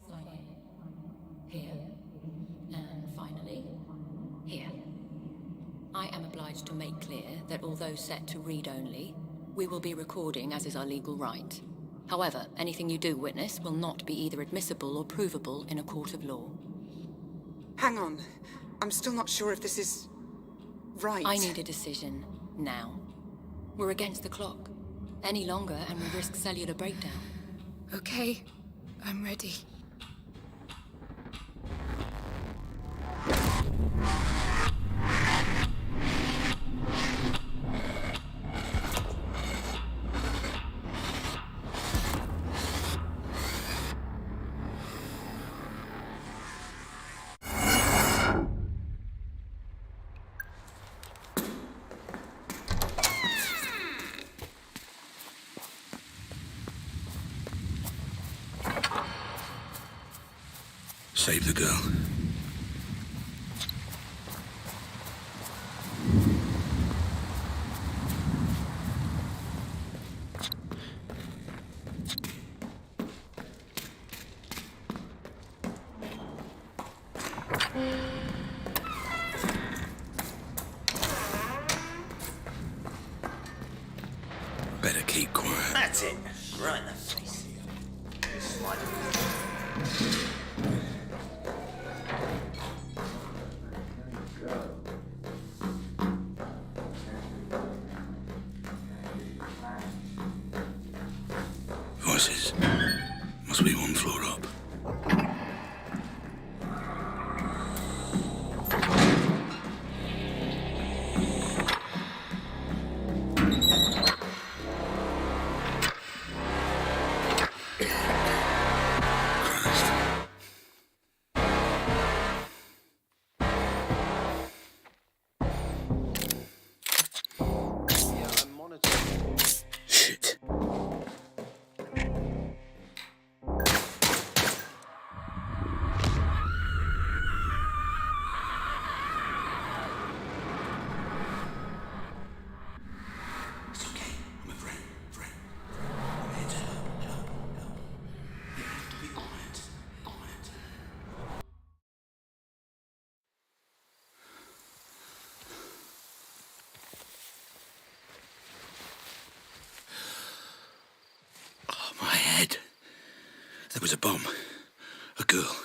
Sign in. Here. And finally, here. I am obliged to make clear that although set to read only, we will be recording as is our legal right. However, anything you do witness will not be either admissible or provable in a court of law. Hang on. I'm still not sure if this is... right. I need a decision now. We're against the clock. Any longer and we risk cellular breakdown. Okay, I'm ready. Save the girl. Better keep quiet. That's it. Right in the face. Slide it. Voices. Must be one floor up. Shit. It's okay. I'm a friend. I'm here to help. You have to be quiet. Oh, my head. There was a bomb. A girl.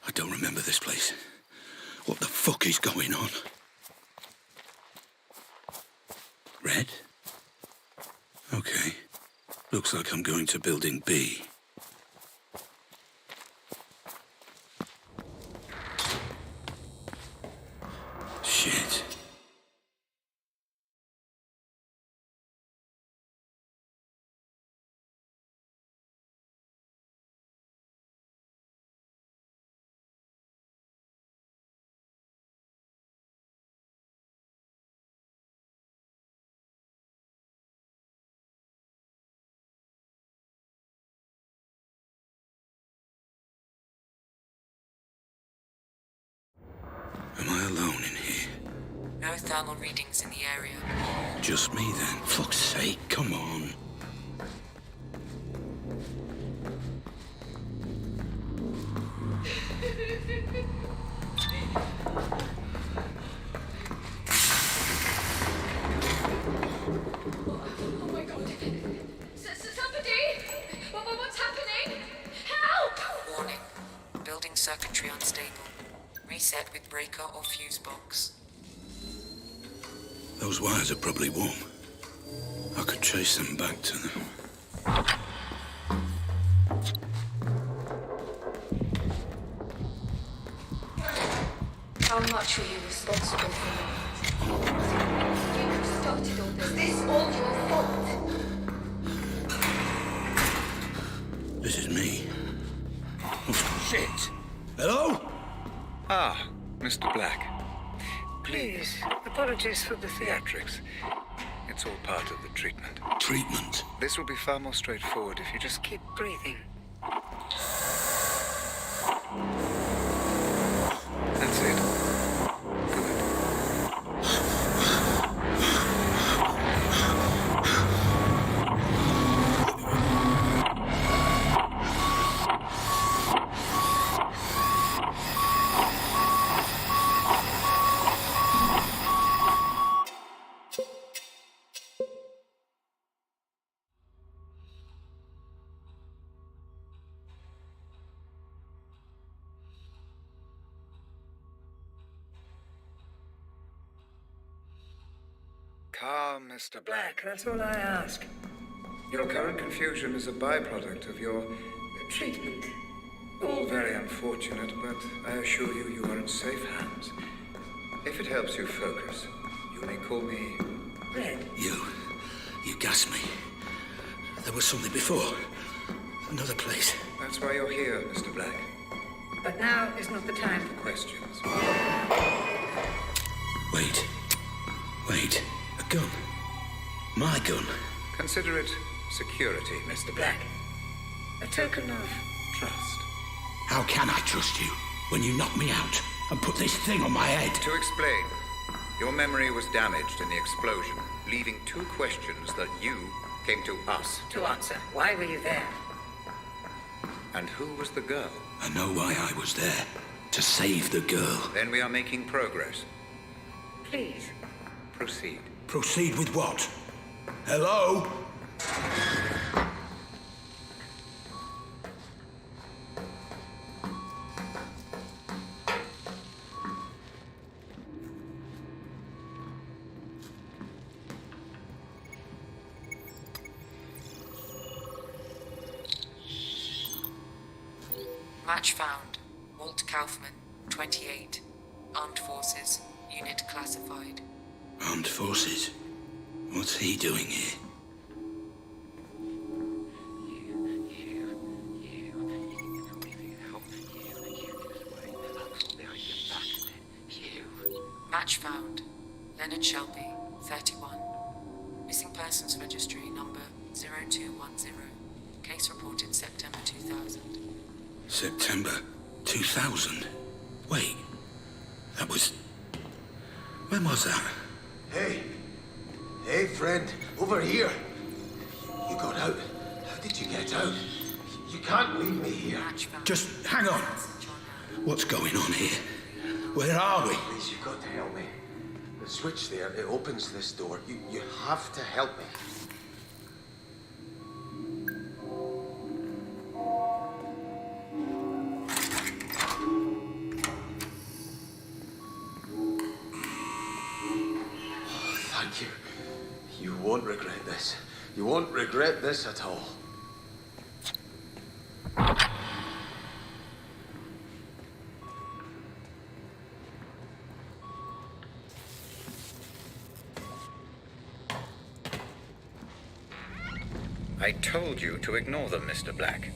I don't remember this place. What the fuck is going on? Red? Okay. Looks like I'm going to building B. Shit. Am I alone in here? No thermal readings in the area. Just me then? Fuck's sake, come on. Oh my god. Somebody! What's happening? Help! Warning. Building circuitry unstable. Reset with breaker or fuse box. Those wires are probably warm. I could trace them back to them. How much were you responsible for? You started all this. This all your fault. This is me. Oh, shit. Hello? Ah, Mr. Black. Please, apologies for the theatrics. It's all part of the treatment. Treatment? This will be far more straightforward if you just keep breathing. That's it. Good. Calm, Mr. Black. That's all I ask. Your current confusion is a byproduct of your treatment. All very unfortunate, but I assure you, you are in safe hands. If it helps you focus, you may call me Red. You gassed me. There was something before. Another place. That's why you're here, Mr. Black. But now is not the time for Questions. Wait. A gun. My gun. Consider it security, Mr. Black. A token of trust. How can I trust you when you knocked me out and put this thing on my head? To explain, your memory was damaged in the explosion, leaving two questions that you came to us to answer. Why were you there? And who was the girl? I know why I was there. To save the girl. Then we are making progress. Please. Proceed. Proceed with what? Hello? Match found. Walt Kaufman, 28. Armed Forces. Unit classified. Armed Forces? What's he doing here? Match found. Leonard Shelby, 31. Missing persons registry number 0210. Case reported September 2000. September 2000? Wait, that was... When was that? Hey, friend, over here. You got out. How did you get out? You can't leave me here. Match found. Just hang on. What's going on here? Where are we? Please, you've got to help me. The switch there, it opens this door. You have to help me. Oh, thank you. You won't regret this. You won't regret this at all. I told you to ignore them, Mr. Black.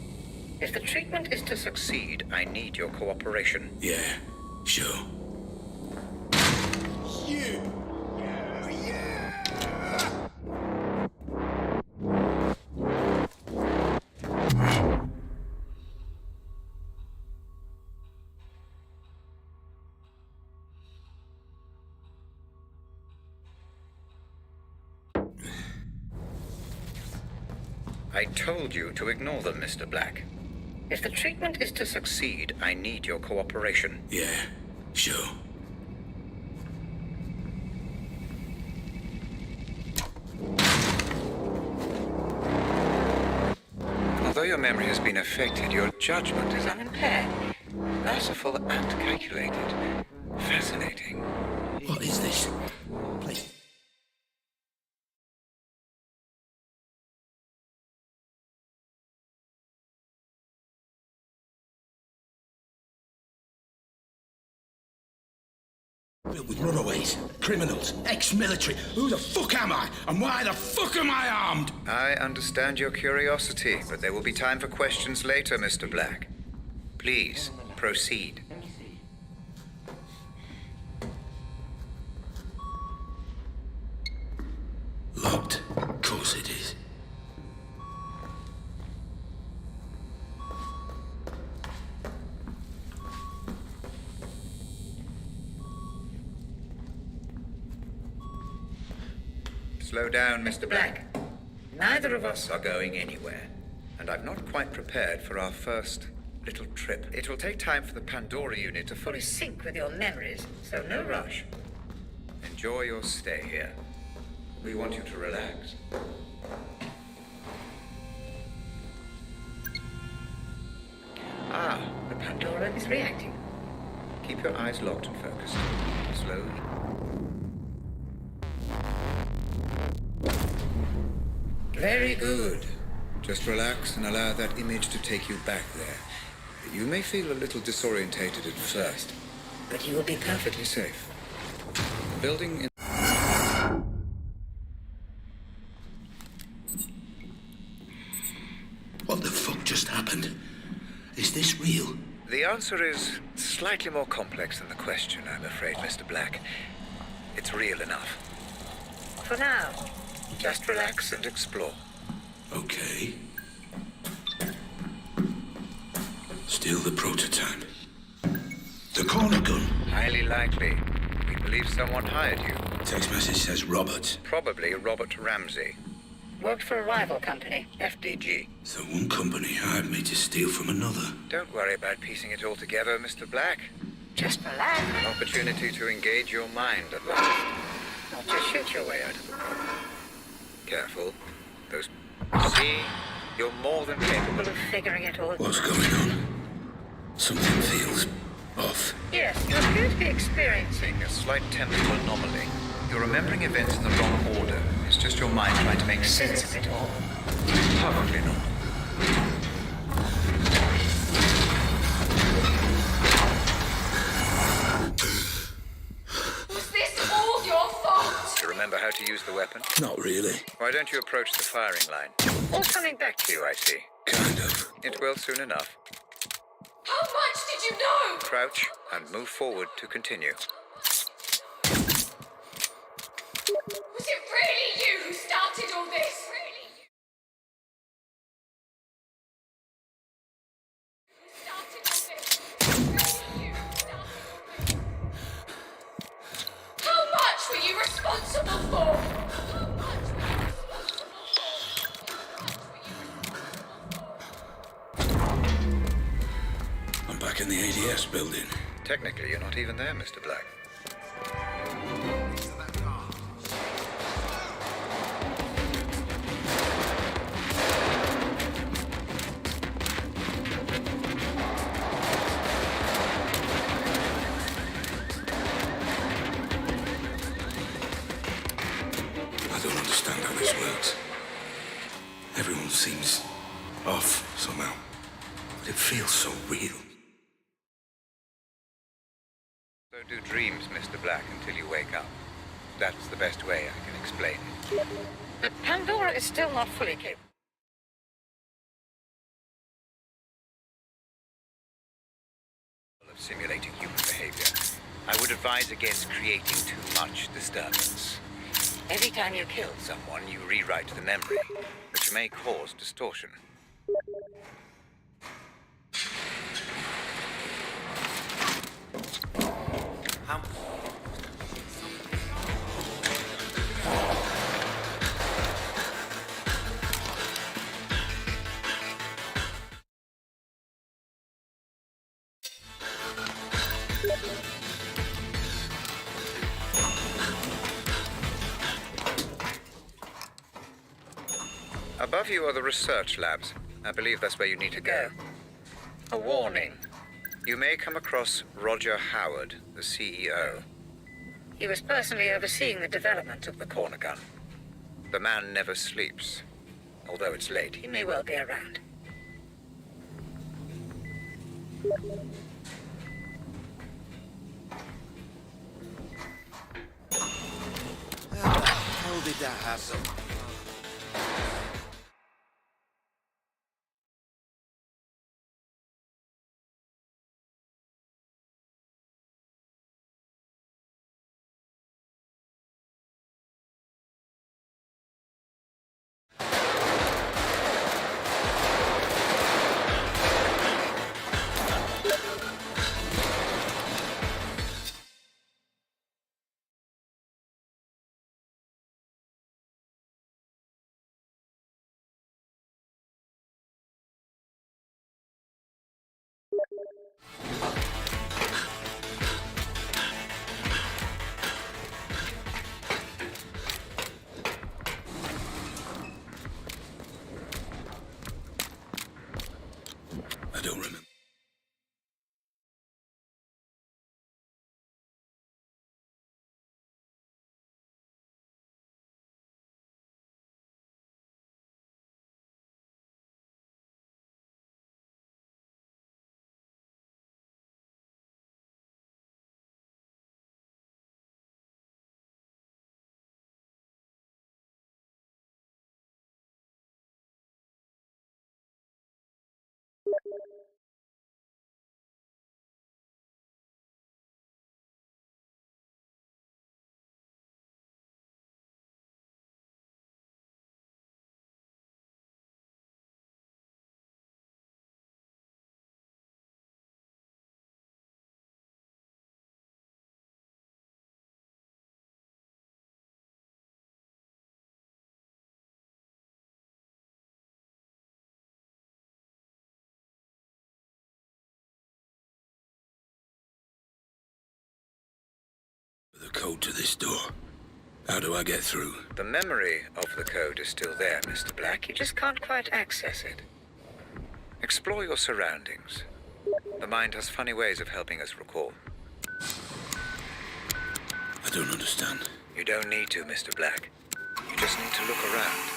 If the treatment is to succeed, I need your cooperation. Yeah, sure. I told you to ignore them, Mr. Black. If the treatment is to succeed, I need your cooperation. Yeah, sure. Although your memory has been affected, your judgment is unimpaired. Merciful and calculated. Fascinating. What is this? Please. Built with runaways, criminals, ex-military. Who the fuck am I? And why the fuck am I armed? I understand your curiosity, but there will be time for questions later, Mr. Black. Please, proceed. Slow down, Mr. Black. Neither of us are going anywhere. And I'm not quite prepared for our first little trip. It will take time for the Pandora unit to fully sync with your memories, so no rush. Enjoy your stay here. We want you to relax. Ah, the Pandora is reacting. Keep your eyes locked and focused. Slowly. Very good. Just relax and allow that image to take you back there. You may feel a little disorientated at first, but you will be perfectly safe. The building in... What the fuck just happened? Is this real? The answer is slightly more complex than the question, I'm afraid, Mr. Black. It's real enough. For now, just relax and explore. Okay. Still the prototype. The corner gun. Highly likely. We believe someone hired you. Text message says Robert. Probably Robert Ramsey. Worked for a rival company, FDG. So one company hired me to steal from another. Don't worry about piecing it all together, Mr. Black. Just relax. An opportunity to engage your mind at last. Not just shoot your way out of the problem. Careful. Those... See? You're more than capable of figuring it all. What's going on? Something feels off. Yes, you appear to be experiencing a slight temporal anomaly. You're remembering events in the wrong order. It's just your mind trying to make sense of it all. Perfectly normal. Was this all your fault? Do you remember how to use the weapon? Not really. Why don't you approach the firing line? All's coming back to you, I see. Kind of. It will soon enough. How much did you know? Crouch and move forward to continue. Was it really you who started all this? Really? Who started all this? Really you who started all this? How much were you responsible for? How much were you responsible for? I'm back in the ADS building. Technically, you're not even there, Mr. Black. I don't understand how this works. Everyone seems off somehow. But it feels so real. So do dreams, Mr. Black, until you wake up. That's the best way I can explain it. But Pandora is still not fully capable of simulating human behavior. I would advise against creating too much disturbance. Every time you kill someone, you rewrite the memory, which may cause distortion. Above you are the research labs. I believe that's where you need to go. A warning. You may come across Roger Howard, the CEO. He was personally overseeing the development of the corner gun. The man never sleeps. Although it's late, he may well be around. How the hell did that happen? don't remember. The code to this door. How do I get through? The memory of the code is still there, Mr. Black. You just can't quite access it. Explore your surroundings. The mind has funny ways of helping us recall. I don't understand. You don't need to, Mr. Black. You just need to look around.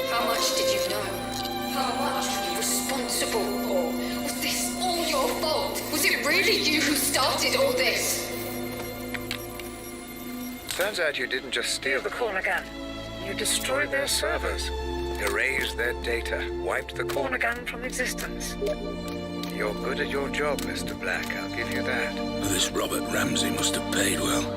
How much did you know? How much were you responsible for? Was this all your fault? Was it really you who started all this? Turns out you didn't just steal the corner gun. You destroyed their servers, erased their data, wiped the corner gun from existence. You're good at your job, Mr. Black. I'll give you that. Well, this Robert Ramsey must have paid well.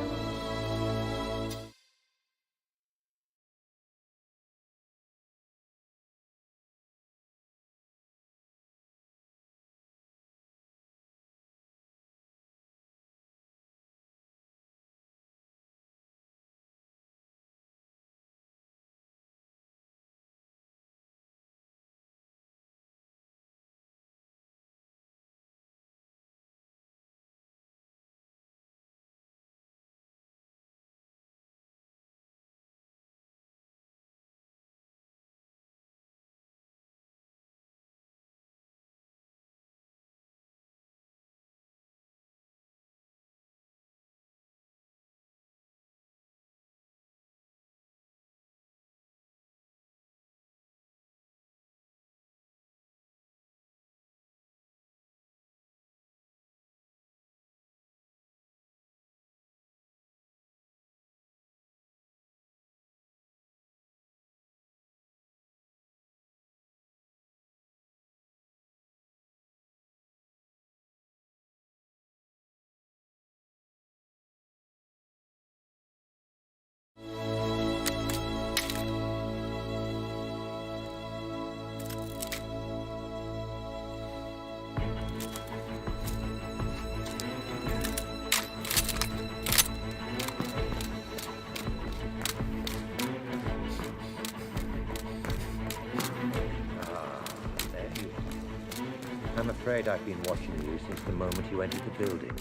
I'm afraid I've been watching you since the moment you entered the building.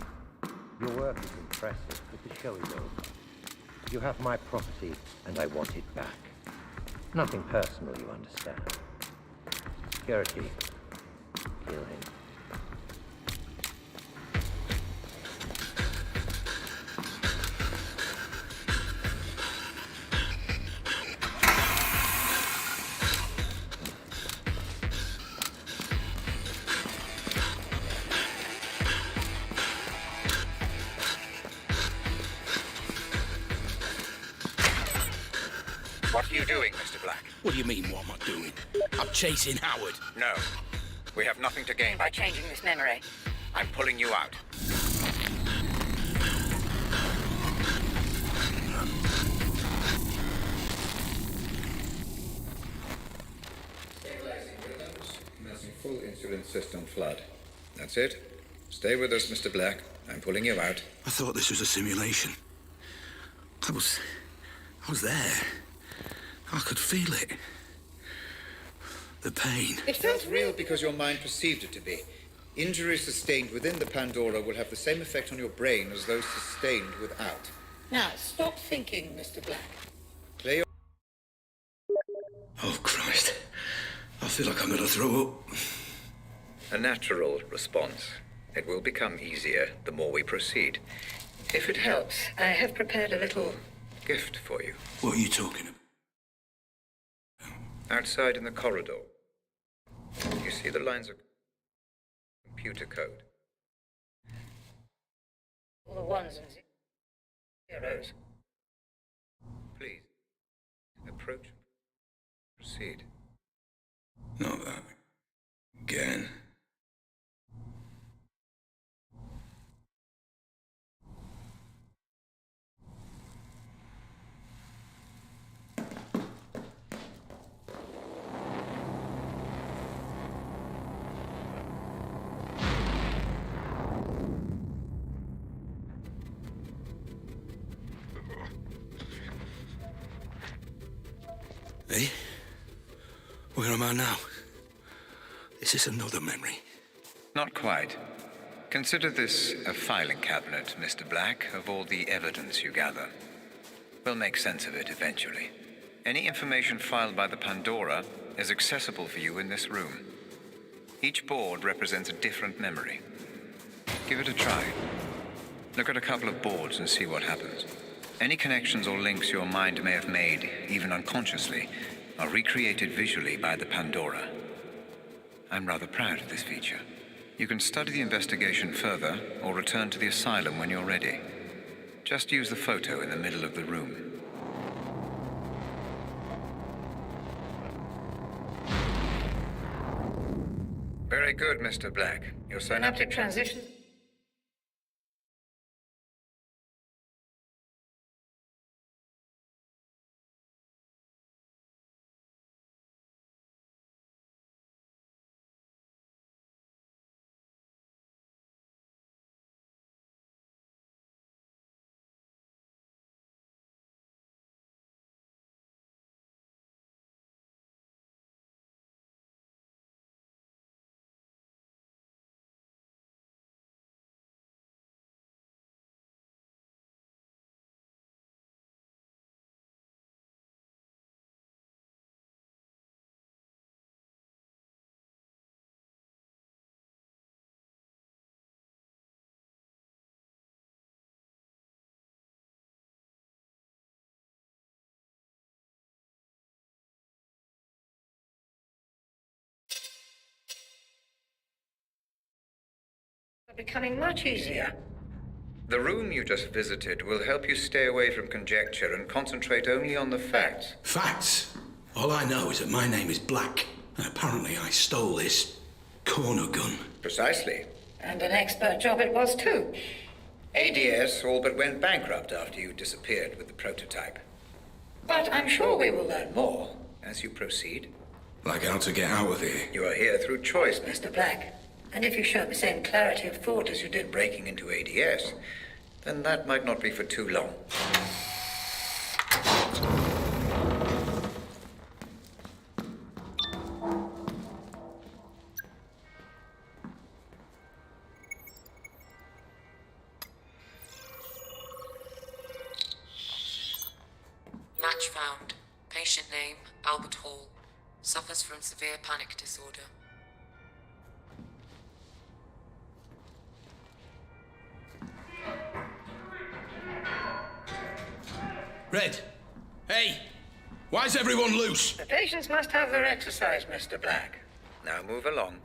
Your work is impressive, but the show is over. You have my property, and I want it back. Nothing personal, you understand. Security. Kill him. What are you doing, Mr. Black? What do you mean, what am I doing? I'm chasing Howard. No. We have nothing to gain by changing this memory. I'm pulling you out. Stabilizing rhythms. Commencing full insulin system flood. That's it. Stay with us, Mr. Black. I'm pulling you out. I thought this was a simulation. I was there. I could feel it. The pain. It felt real because your mind perceived it to be. Injuries sustained within the Pandora will have the same effect on your brain as those sustained without. Now, stop thinking, Mr. Black. Clear your... Oh, Christ. I feel like I'm gonna throw up. A natural response. It will become easier the more we proceed. If it helps, I have prepared a little gift for you. What are you talking about? Outside in the corridor, you see the lines of computer code. All the ones and zeros. Please, approach. Proceed. Not that. Again. Hey? Where am I now? Is this another memory? Not quite. Consider this a filing cabinet, Mr. Black, of all the evidence you gather. We'll make sense of it eventually. Any information filed by the Pandora is accessible for you in this room. Each board represents a different memory. Give it a try. Look at a couple of boards and see what happens. Any connections or links your mind may have made, even unconsciously, are recreated visually by the Pandora. I'm rather proud of this feature. You can study the investigation further or return to the asylum when you're ready. Just use the photo in the middle of the room. Very good, Mr. Black. Your synaptic transition... becoming much easier. The room you just visited will help you stay away from conjecture and concentrate only on the facts. Facts? All I know is that my name is Black, and apparently I stole this corner gun. Precisely. And an expert job it was too. ADS all but went bankrupt after you disappeared with the prototype. But I'm sure we will learn more. As you proceed. Like how to get out of here. You are here through choice, Mr. Black. And if you show the same clarity of thought as you did breaking into ADS, then that might not be for too long. Match found. Patient name, Albert Hall. Suffers from severe panic disorder. Red! Hey! Why's everyone loose? The patients must have their exercise, Mr. Black. Now move along.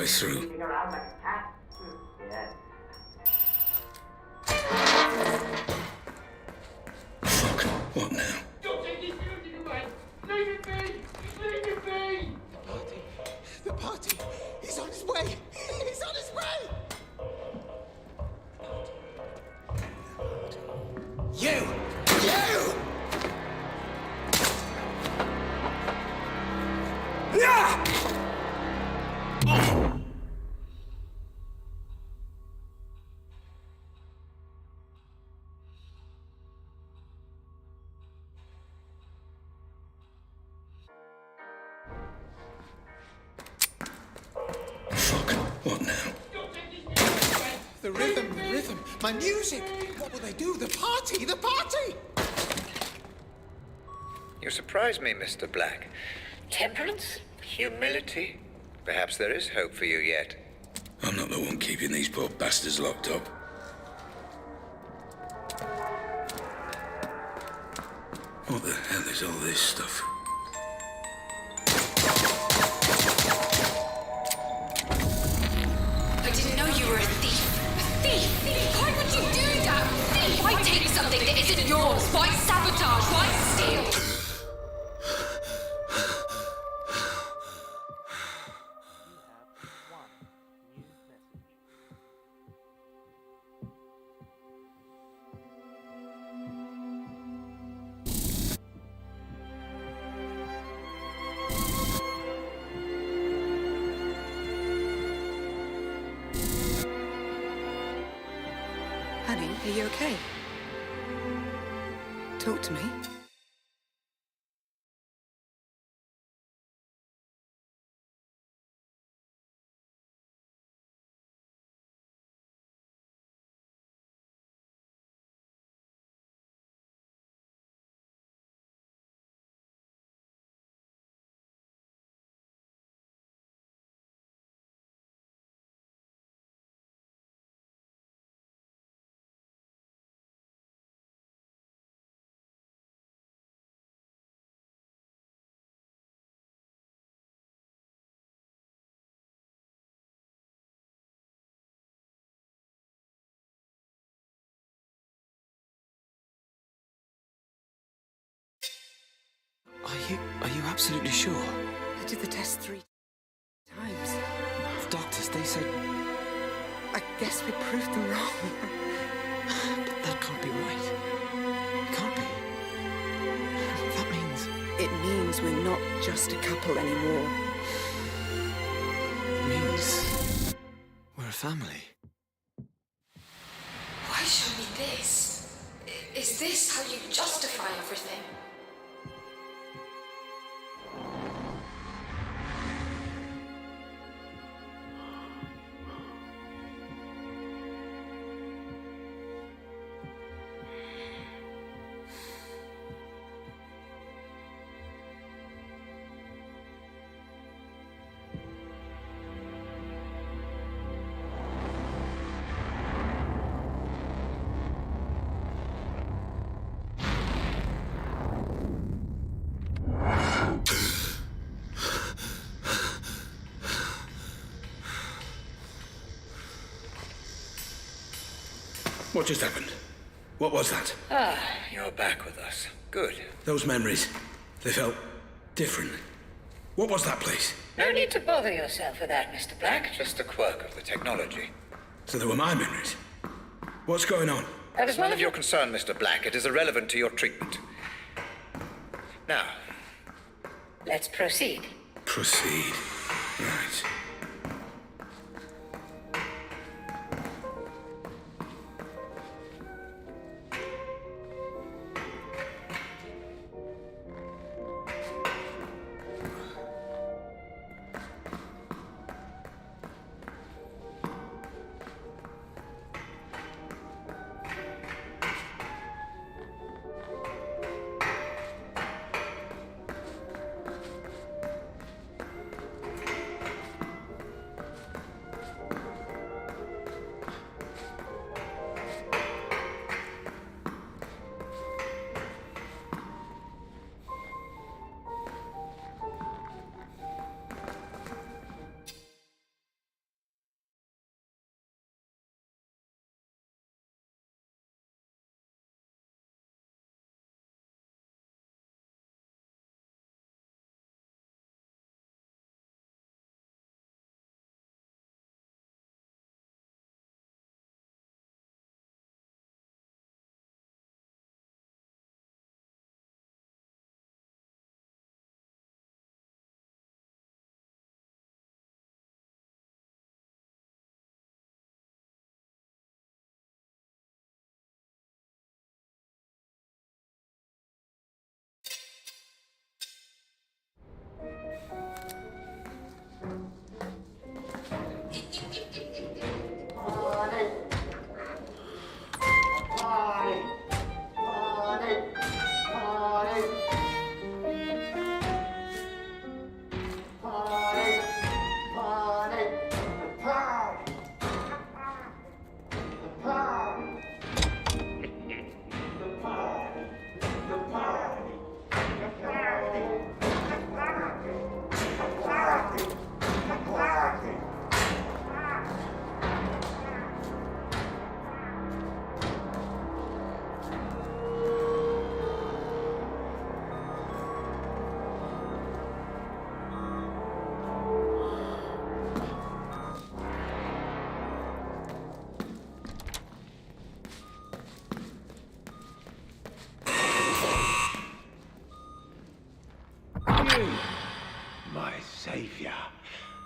through. Fuck, what now? Don't take this building away! Leave it be! Leave it be! The party! He's on his way! He's on his way! You! You! Yeah! Fuck, what now? The rhythm, my music! What will they do? The party! The party! You surprise me, Mr. Black. Temperance? Humility? Perhaps there is hope for you yet. I'm not the one keeping these poor bastards locked up. What the hell is all this stuff? I didn't know you were a thief. A thief! Why would you do that? Thief! Why take something that isn't yours? Why sabotage? Why steal? Honey, are you okay? Talk to me. Are you absolutely sure? I did the test 3 times. The doctors, they said... I guess we proved them wrong. But that can't be right. It can't be. That means... It means we're not just a couple anymore. It means... we're a family. Why show me this? Is this how you justify everything? What just happened? What was that? Ah, you're back with us. Good. Those memories, they felt different. What was that place? No need to bother yourself with that, Mr. Black. Just a quirk of the technology. So they were my memories. What's going on? That is none of your concern, Mr. Black. It is irrelevant to your treatment. Now, let's proceed. Proceed. Right.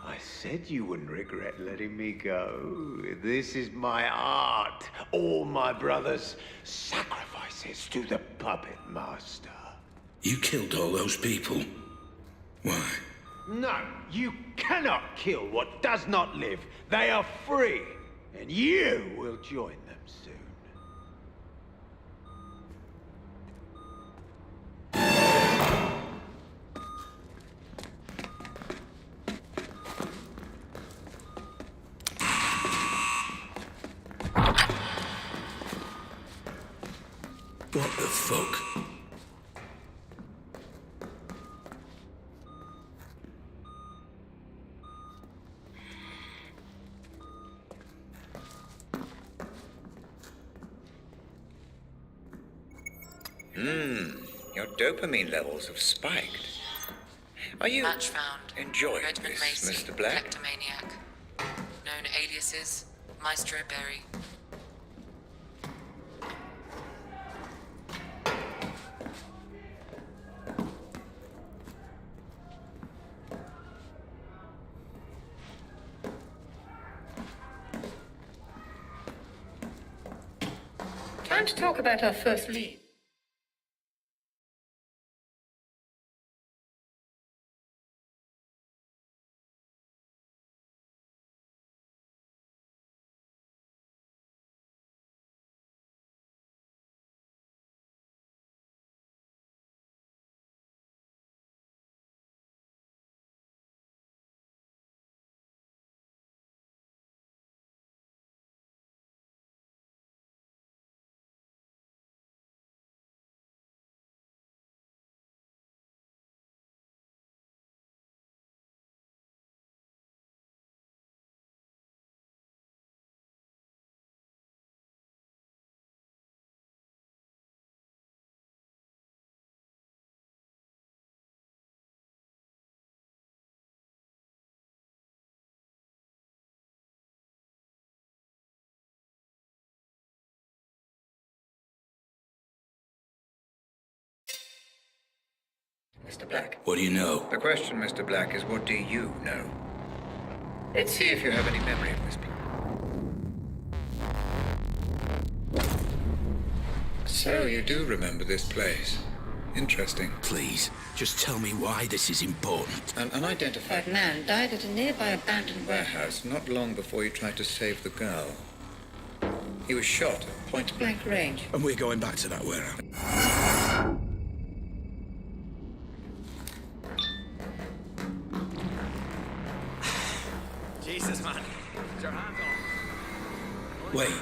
I said you wouldn't regret letting me go. This is my art. All my brothers' sacrifices to the puppet master. You killed all those people. Why? No, you cannot kill what does not live. They are free, and you will join them soon. What the fuck? Your dopamine levels have spiked. Are you Match found. enjoying Redmond this, Macy, Mr. Black? kleptomaniac. Known aliases, Maestro Berry. Time to talk about our first lead. Mr. Black. What do you know? The question, Mr. Black, is what do you know? Let's See if you have any memory of this place. So you do remember this place. Interesting. Please, just tell me why this is important. An unidentified man died at a nearby abandoned warehouse not long before you tried to save the girl. He was shot at point blank range. And we're going back to that warehouse. Jesus, man. Is your hand on? Wait,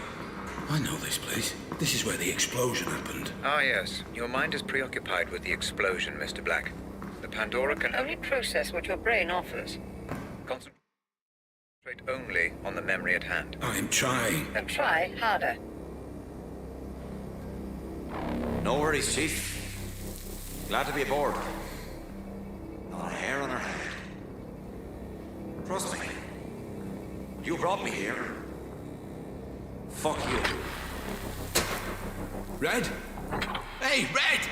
I know this place. This is where the explosion happened. Ah, yes. Your mind is preoccupied with the explosion, Mr. Black. The Pandora can Only process what your brain offers. concentrate only on the memory at hand. I'm trying. Then try harder. No worries, Chief. Glad to be aboard. Not a hair on our head. Trust me. You brought me here. Fuck you. Red? Hey, Red!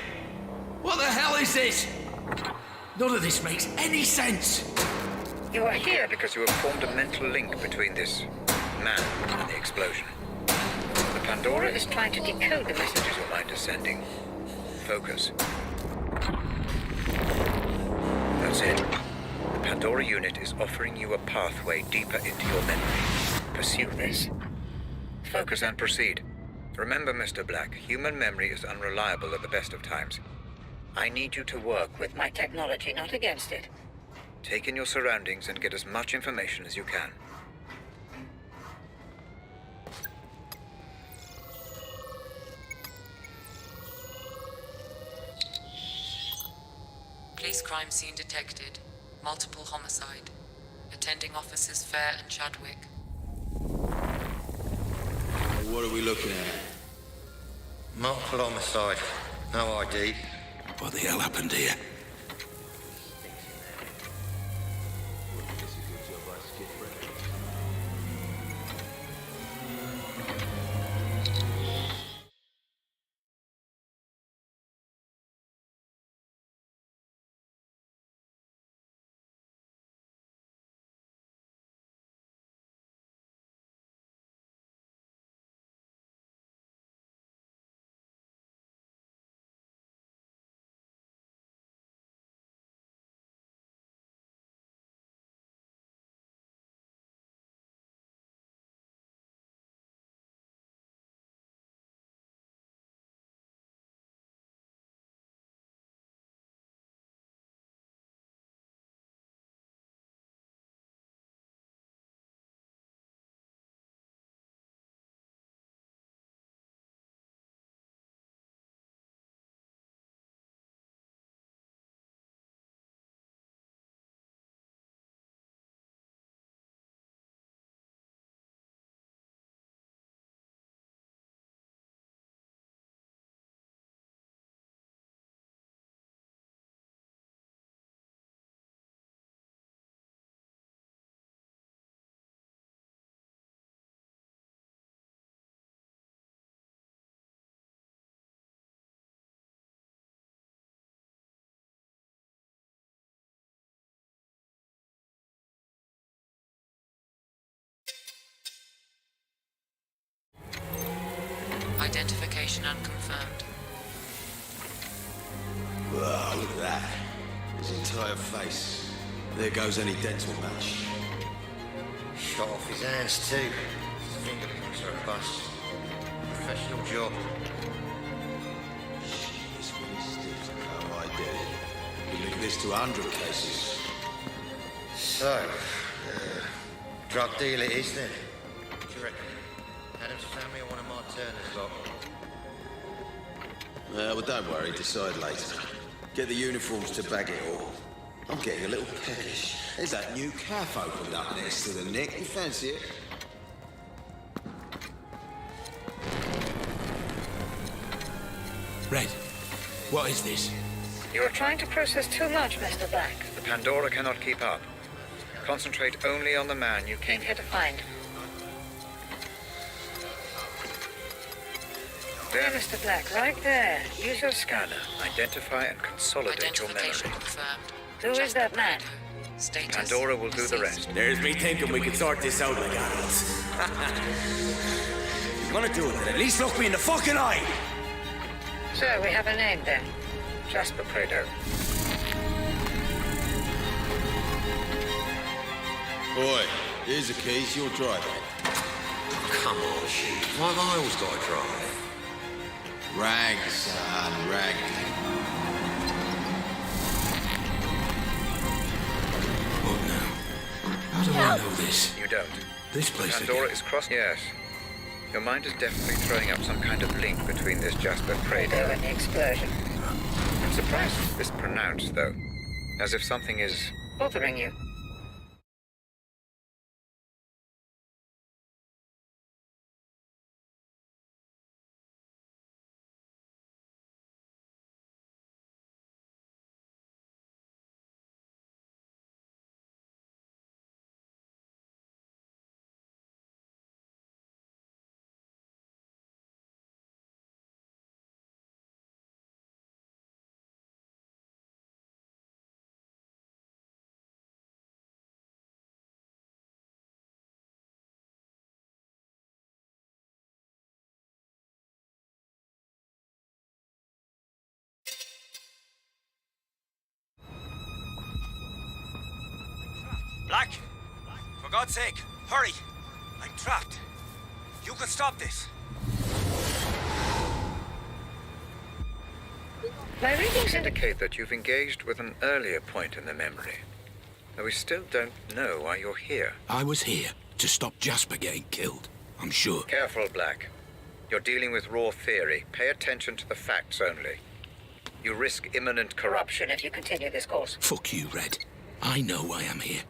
What the hell is this? None of this makes any sense. You are here Because you have formed a mental link between this man and the explosion. The Pandora is trying to decode the messages your mind is sending. Focus. That's it. The Pandora unit is offering you a pathway deeper into your memory. Pursue this. Focus and proceed. Remember, Mr. Black, human memory is unreliable at the best of times. I need you to work with my technology, not against it. Take in your surroundings and get as much information as you can. Police crime scene detected. Multiple homicide. Attending officers Fair and Chadwick. What are we looking at? Multiple homicide. No ID. What the hell happened here? Identification unconfirmed. Wow, look at that. His entire face. There goes any dental match. Shot off his hands too. His fingerprints are a bust. Professional job. This one is stiff. No idea. You link this to 100 cases. So, drug deal it is then. What do you reckon? Adam's family or one of Mark Turner's lot? Well, don't worry, decide later. Get the uniforms to bag it all. I'm getting a little peckish. There's that new cafe opened up next to the Nick. You fancy it? Red, what is this? You are trying to process too much, Mr. Black. The Pandora cannot keep up. Concentrate only on the man you came Here to find. There, Mr. Black, right there. Use your scanner. Identify and consolidate your memory. Confirmed. Who is that man? Status. Pandora will do the rest. There's me thinking we could sort this out like adults. You're gonna do it, then at least look me in the fucking eye! So, we have a name then. Jasper Prado. Boy, here's the keys. You're driving. Come on, Chief. Why have I always got to drive? Rag, son, rag. What now? How do I know this? You don't. This place Pandora again. is cross. Yes. Your mind is definitely throwing up some kind of link between this Jasper Prado and the explosion. I'm surprised it's this pronounced, though. As if something is bothering you. Black! For God's sake, hurry! I'm trapped. You can stop this. My readings indicate that you've engaged with an earlier point in the memory. Though we still don't know why you're here. I was here to stop Jasper getting killed. I'm sure. Careful, Black. You're dealing with raw theory. Pay attention to the facts only. You risk imminent corruption if you continue this course. Fuck you, Red. I know why I'm here.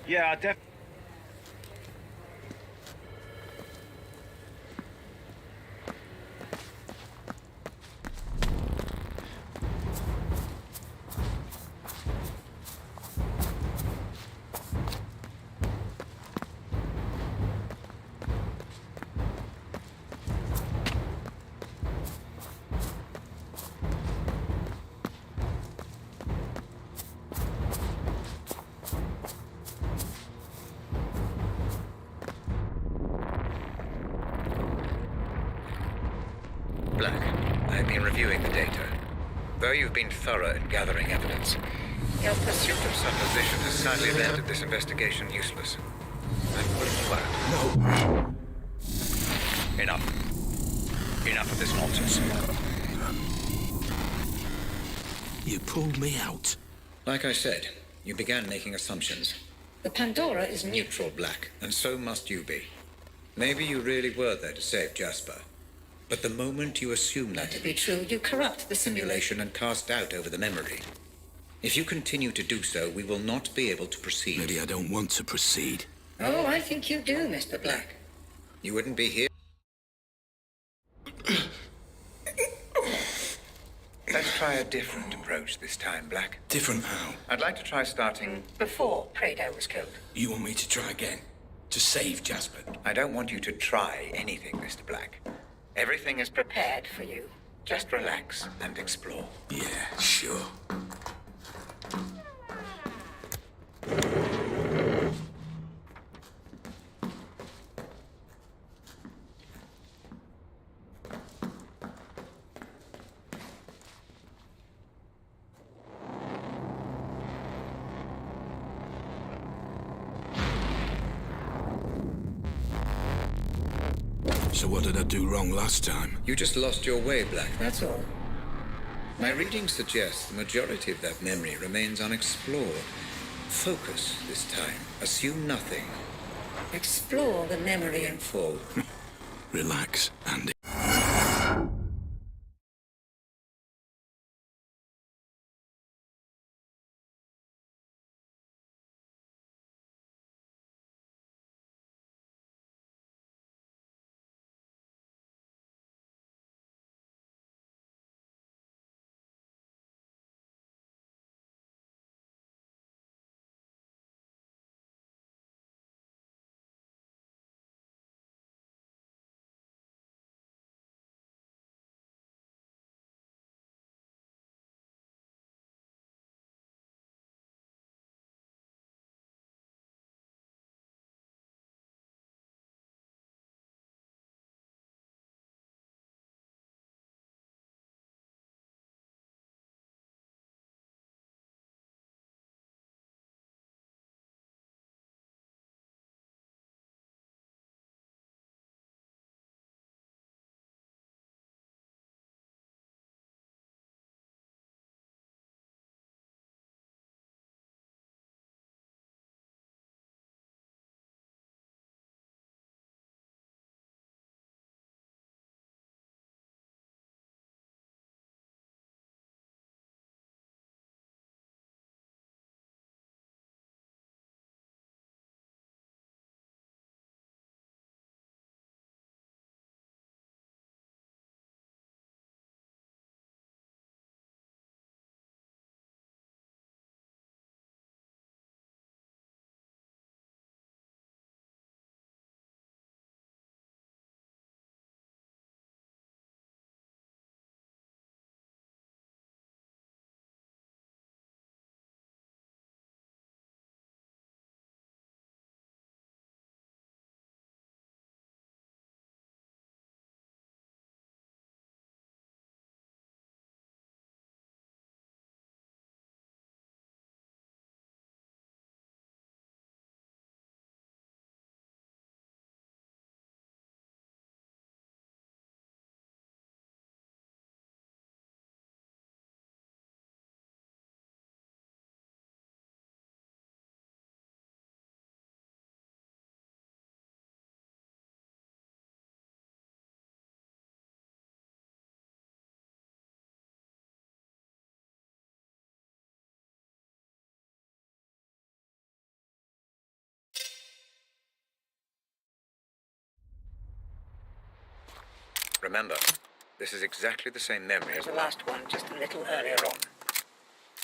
Yeah, Black, I've been reviewing the data. Though you've been thorough in gathering evidence, your pursuit of supposition has sadly rendered this investigation useless. I'm putting you out. No. Enough. Enough of this nonsense. You pulled me out. Like I said, you began making assumptions. The Pandora is neutral, Black, and so must you be. Maybe you really were there to save Jasper. But the moment you assume that to be true, you corrupt the simulation and cast doubt over the memory. If you continue to do so, we will not be able to proceed. Maybe I don't want to proceed. Oh, I think you do, Mr. Black. You wouldn't be here. Let's try a different approach this time, Black. Different how? I'd like to try starting before Prado was killed. You want me to try again? To save Jasper? I don't want you to try anything, Mr. Black. Everything is prepared for you. Just relax and explore. Yeah, sure. So what did I do wrong last time? You just lost your way, Black, that's all. My readings suggest the majority of that memory remains unexplored. Focus this time. Assume nothing. Explore the memory in full. Relax, Andy. Remember, this is exactly the same memory as the last one, just a little earlier on.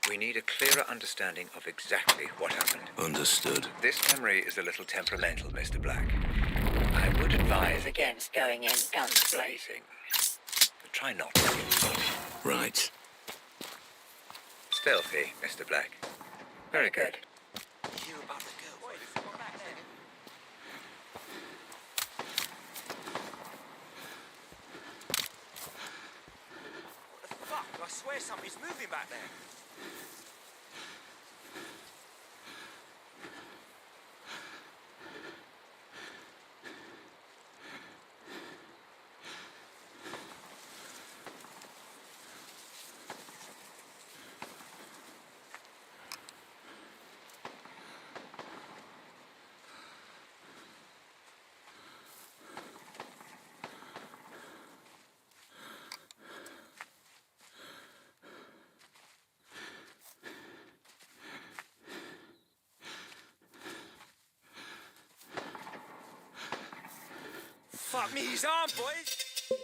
We need a clearer understanding of exactly what happened. Understood. This memory is a little temperamental, Mr. Black. I would advise against going in guns blazing. But try not to. Right. Stealthy, Mr. Black. Very good. swear something's moving back there. Fuck me, he's armed, boys!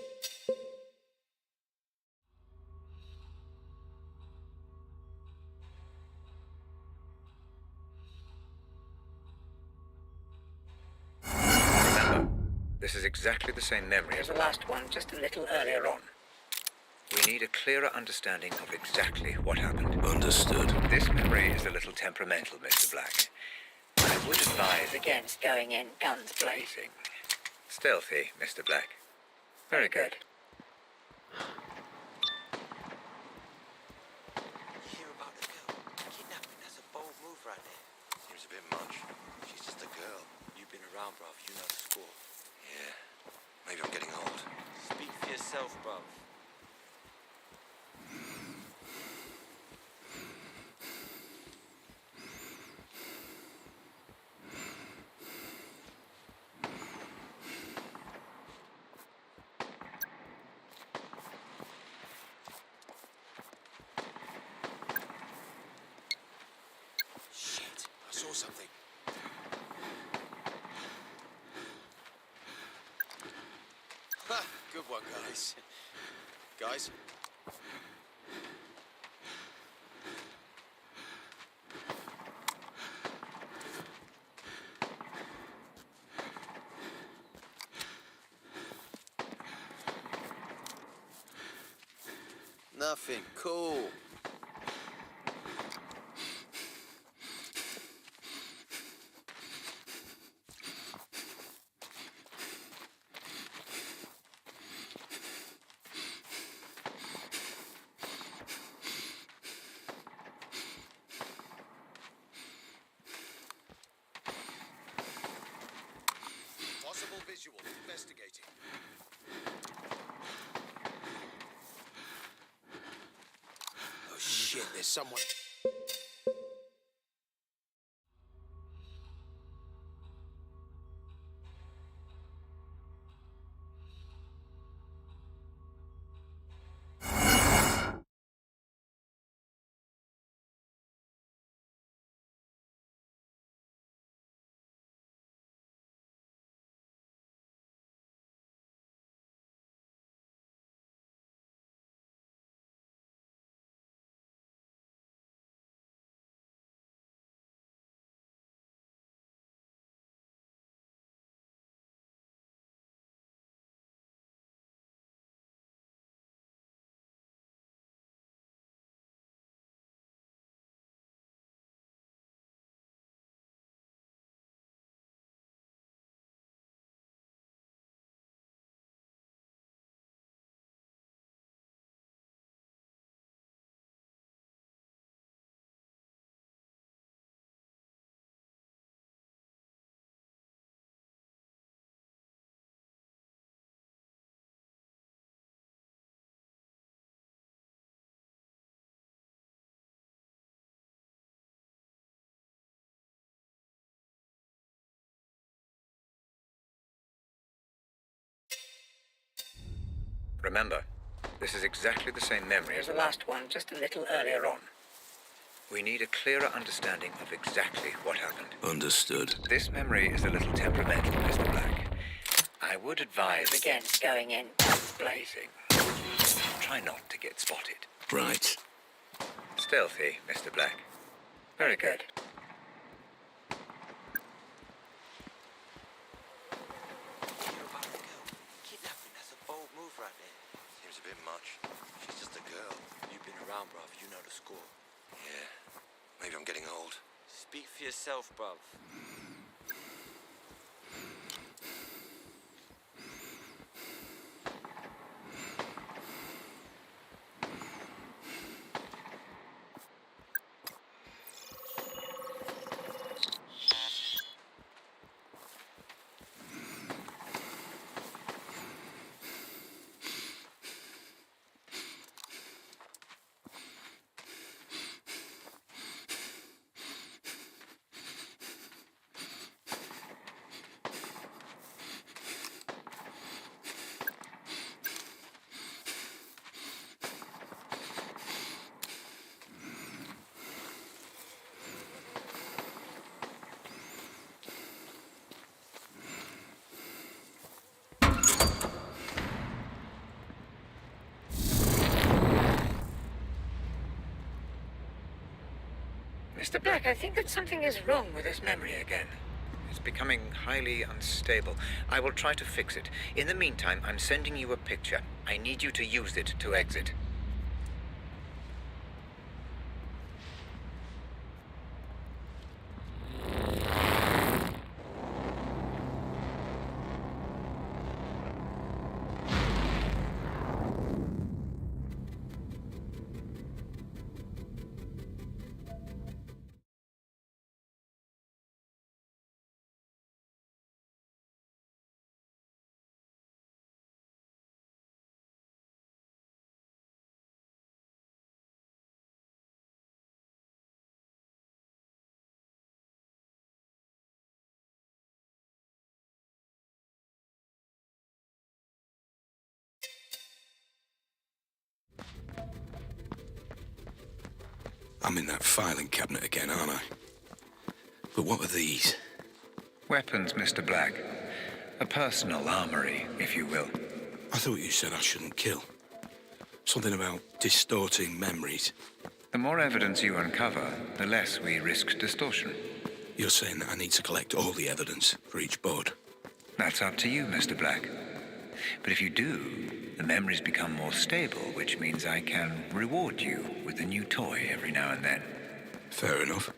Remember, this is exactly the same memory as The last one, just a little earlier on. We need a clearer understanding of exactly what happened. Understood. This memory is a little temperamental, Mr. Black. I would advise Against going in guns blazing. stealthy, Mr. Black. Very good. You hear about the girl? Kidnapping, that's a bold move right there. Seems a bit much. She's just a girl. You've been around, bruv. You know the score. Yeah. Maybe I'm getting old. Speak for yourself, bruv. Shit, I saw something. Ha! Good one, guys. Guys? Nothing. Cool. Possible visual. Investigating. Oh shit, there's someone. Remember, this is exactly the same memory as The last one, just a little earlier on. We need a clearer understanding of exactly what happened. Understood. This memory is a little temperamental, Mr. Black. I would advise Against going in guns blazing. try not to get spotted. Right. Stealthy, Mr. Black. Very good. Hear about the girl? Kidnapping, that's a bold move right there. Seems a bit much. She's just a girl. You've been around, bruv. You know the score. Yeah. Maybe I'm getting old. Speak for yourself, bruv. Mr. Black, I think that something is wrong with his memory again. It's becoming highly unstable. I will try to fix it. In the meantime, I'm sending you a picture. I need you to use it to exit. I'm in that filing cabinet again, aren't I? But what are these? Weapons, Mr. Black. A personal armory, if you will. I thought you said I shouldn't kill. Something about distorting memories. The more evidence you uncover, the less we risk distortion. You're saying that I need to collect all the evidence for each bod? That's up to you, Mr. Black. But if you do, the memories become more stable, which means I can reward you with a new toy every now and then. Fair enough.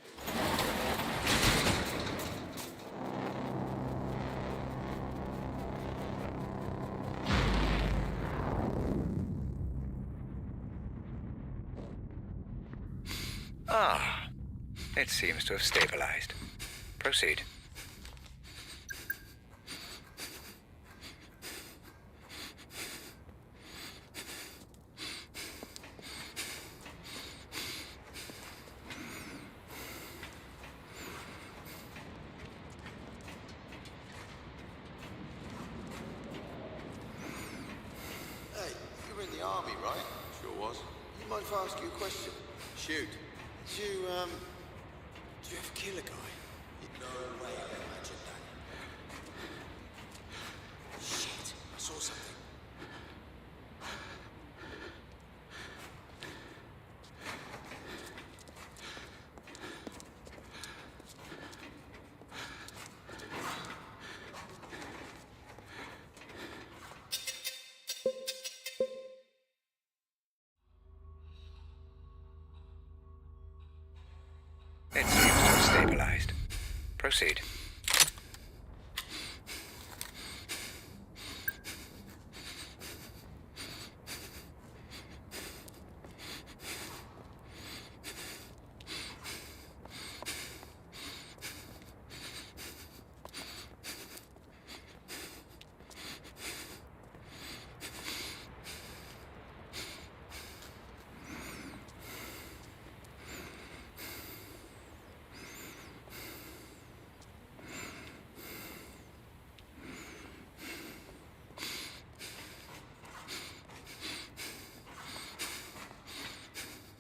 Ah, it seems to have stabilized. Proceed. Hey, you were in the army, right? Sure was. You mind if I ask you a question? Shoot. Did you ever kill a guy? No way I imagine that. Shit, I saw something. It seems to have stabilized. Proceed.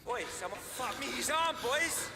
Boys, someone fuck me his arm, boys!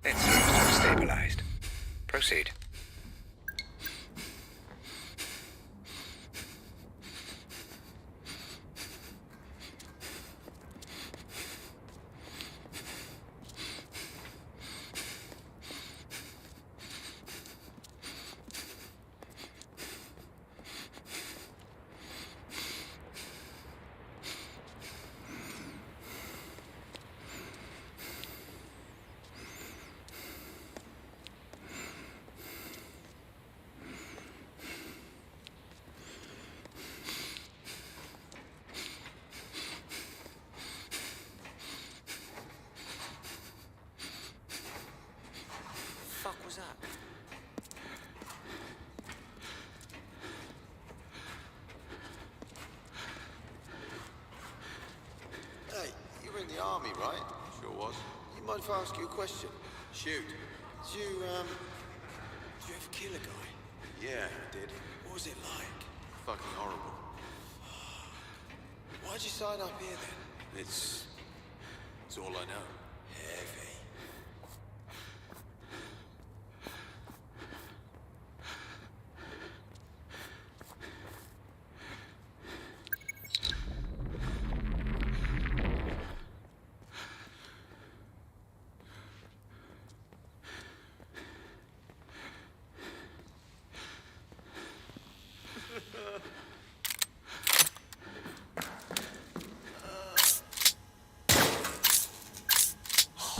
It seems to have stabilized. Proceed. the army, right? Sure was. You mind if I ask you a question? Shoot. Did you ever kill a guy? Yeah, I did. What was it like? Fucking horrible. Why'd you sign up here then? It's all I know. Heavy.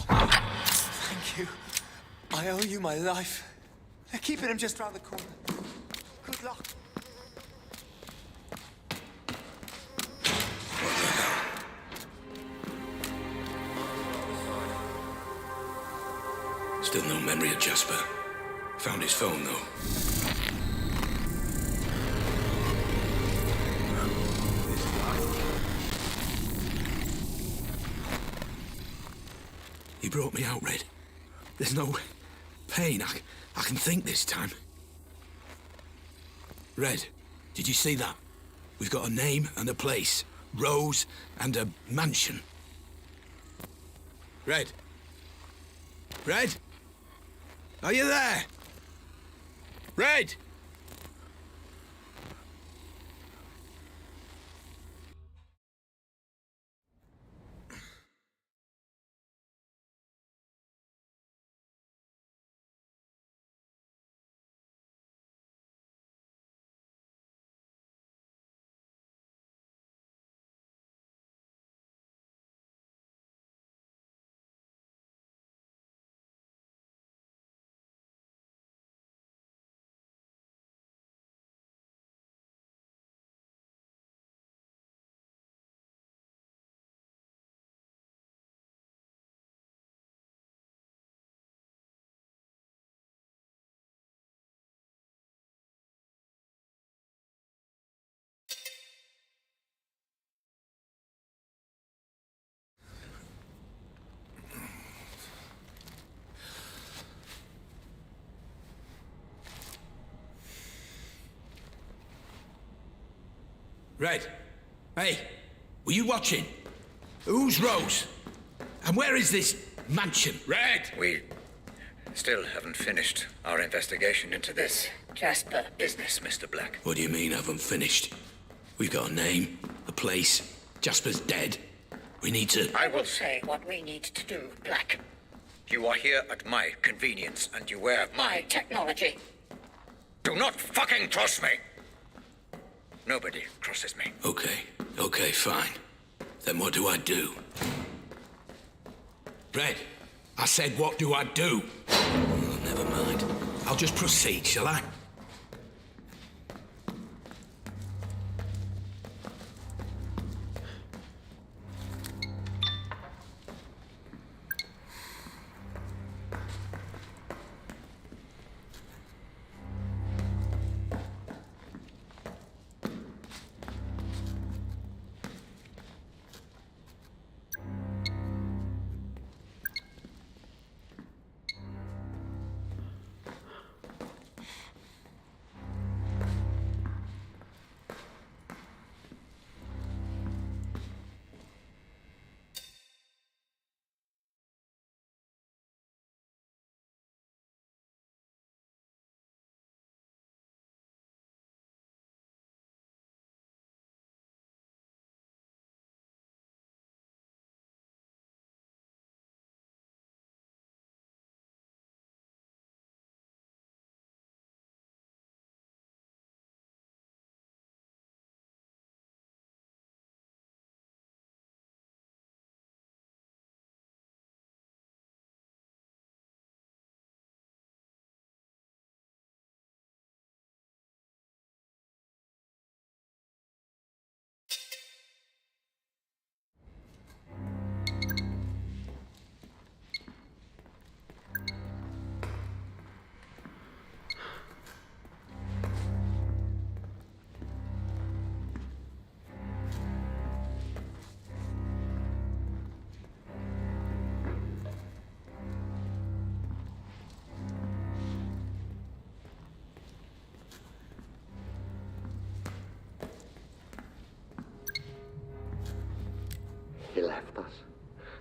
Thank you. I owe you my life. They're keeping him just round the corner. Good luck. Still no memory of Jasper. Found his phone, though. You brought me out, Red. There's no pain. I can think this time. Red, did you see that? We've got a name and a place. Rose and a mansion. Red? Red? Are you there? Red! Red, hey, were you watching? Who's Rose? And where is this mansion? Red! We still haven't finished our investigation into this Jasper business, Mr. Black. What do you mean, haven't finished? We've got a name, a place. Jasper's dead. We need to... I will say what we need to do, Black. You are here at my convenience, and you wear My technology. Do not fucking cross me! Nobody crosses me. Okay, fine. Then what do I do? Red, I said what do I do? Oh, never mind. I'll just proceed, shall I?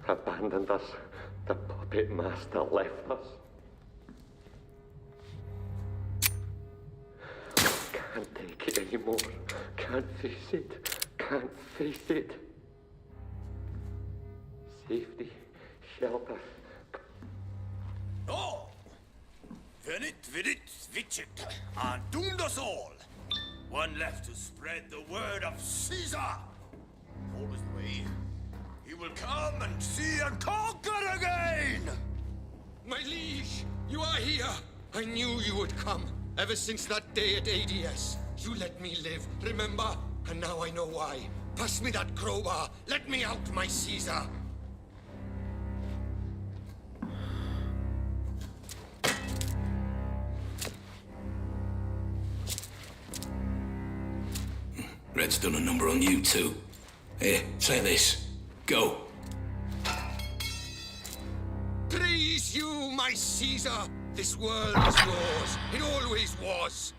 abandoned us. The puppet master left us. Can't take it anymore. Can't face it. Can't face it. Safety, shelter. Oh! Venit, vidit, vicit, and doomed us all. One left to spread the word of Caesar. All is the way. He will come and see and conquer again! My liege, you are here. I knew you would come. Ever since that day at ADS, you let me live, remember? And now I know why. Pass me that crowbar. Let me out, my Caesar. Red's done a number on you too. Here, take this. Go. Praise you, my Caesar. This world is yours. It always was.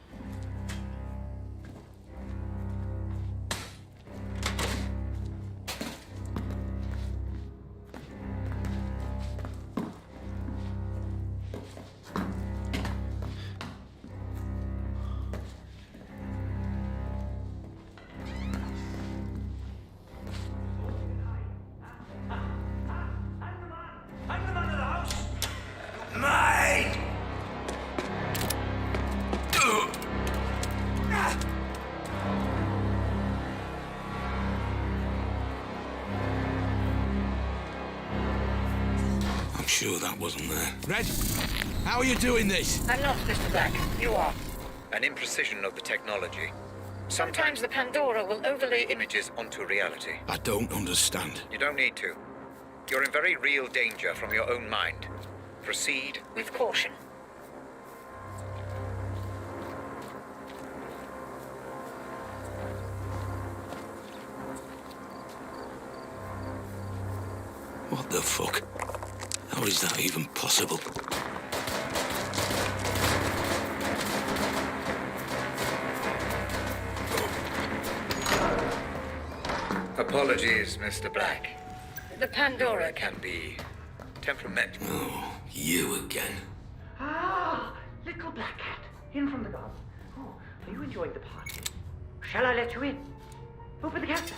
Sure that wasn't there. Red, how are you doing this? I'm not, Mr. Black. You are. An imprecision of the technology. Sometimes the Pandora will overlay images onto reality. I don't understand. You don't need to. You're in very real danger from your own mind. Proceed with caution. What the fuck? How is that even possible? Apologies, Mr. Black. The Pandora can be temperamental. Oh, you again. Ah, little black cat, in from the garden. Oh, are you enjoying the party? Shall I let you in? Open the cat.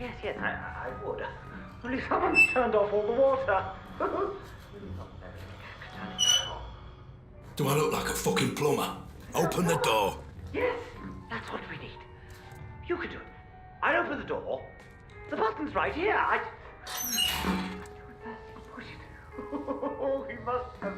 Yes, I would. Only someone's turned off all the water. Do I look like a fucking plumber? Open the door. Yes, that's what we need. You can do it. I'll open the door. The button's right here. Push it. Oh, he must have.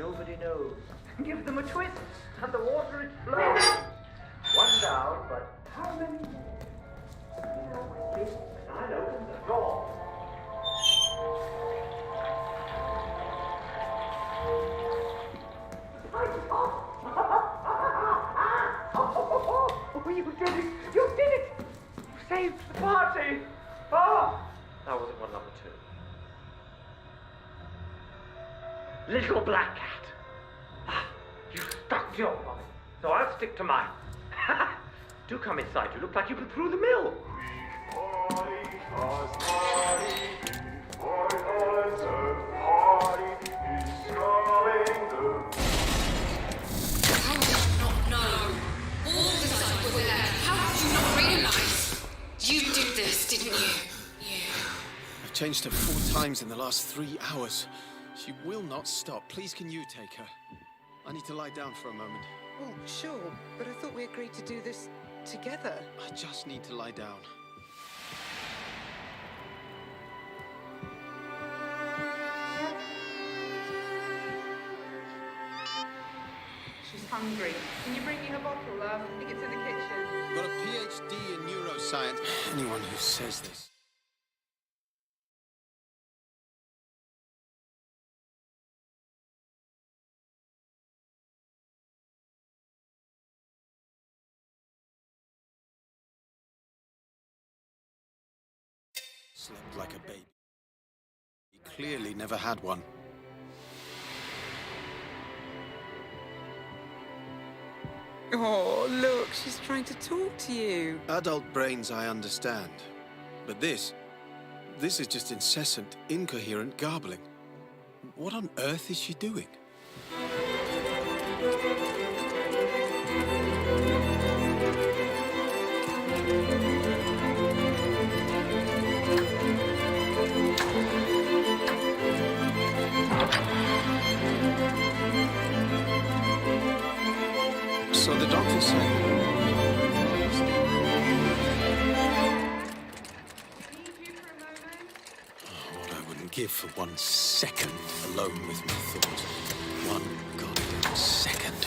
Nobody knows. Give them a twist, and the water it flows. One down, but how many more? Quickly, and I'll open the door. Oh, you did it! You did it! You saved the party! Oh! That wasn't one number two. Little black cat. Ah, you stuck to your promise, so I'll stick to mine. Do come inside. You look like you've been through the mill. You did this, didn't you? I've changed her 4 times in the last 3 hours. She will not stop. Please, can you take her? I need to lie down for a moment. Well, sure, but I thought we agreed to do this together. I just need to lie down. She's hungry. Can you bring me her bottle, love? I think it's in the kitchen. Got a PhD in neuroscience. Anyone who says this. Slept like a baby. He clearly never had one. Oh, look, she's trying to talk to you. Adult brains, I understand. But this is just incessant, incoherent garbling. What on earth is she doing? So the doctor said... What I wouldn't give for 1 second alone with my thoughts. 1 goddamn second.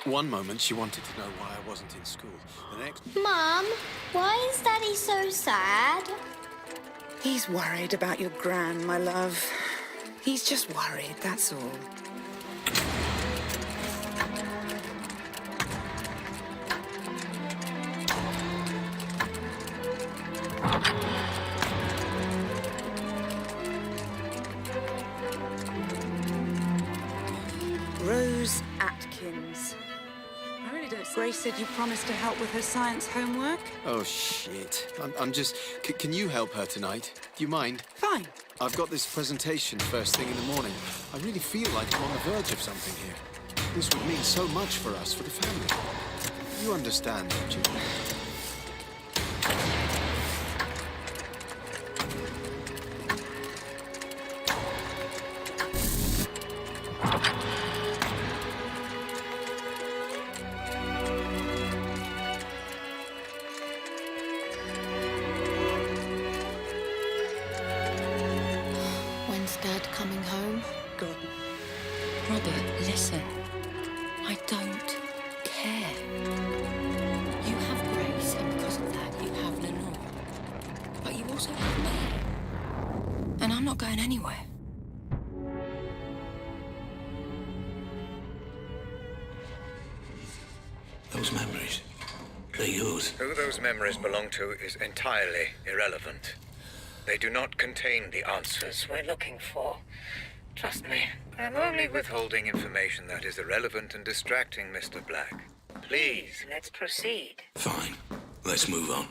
One moment she wanted to know why I wasn't in school. The next... Mum, why is Daddy so sad? He's worried about your gran, my love. He's just worried, that's all. Rose Atkins. I really don't... Grace said you promised to help with her science homework. Oh, shit. I'm just... can you help her tonight? Do you mind? Fine. I've got this presentation first thing in the morning. I really feel like I'm on the verge of something here. This would mean so much for us, for the family. You understand, don't you? When's Dad coming home? God. Robert, listen. I don't care. You have Grace, and because of that, you have Lenore. But you also have me. And I'm not going anywhere. Those memories, they're yours. Who those memories belong to is entirely irrelevant. They do not contain the answers we're looking for. Trust me, I'm only withholding information that is irrelevant and distracting, Mr. Black. Please, let's proceed. Fine. Let's move on.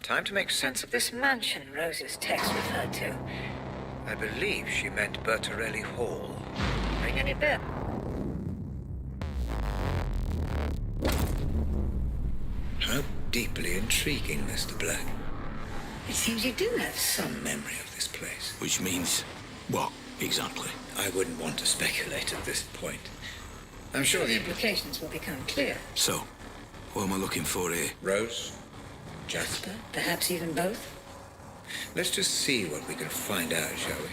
Time to make sense of this mansion Rose's text referred to. I believe she meant Bertarelli Hall. Ring any bell? How deeply intriguing, Mr. Black. It seems you do have some memory of this place. Which means what, exactly? I wouldn't want to speculate at this point. I'm sure The implications will become clear. So, what am I looking for here? Rose? Jasper? Perhaps even both? Let's just see what we can find out, shall we?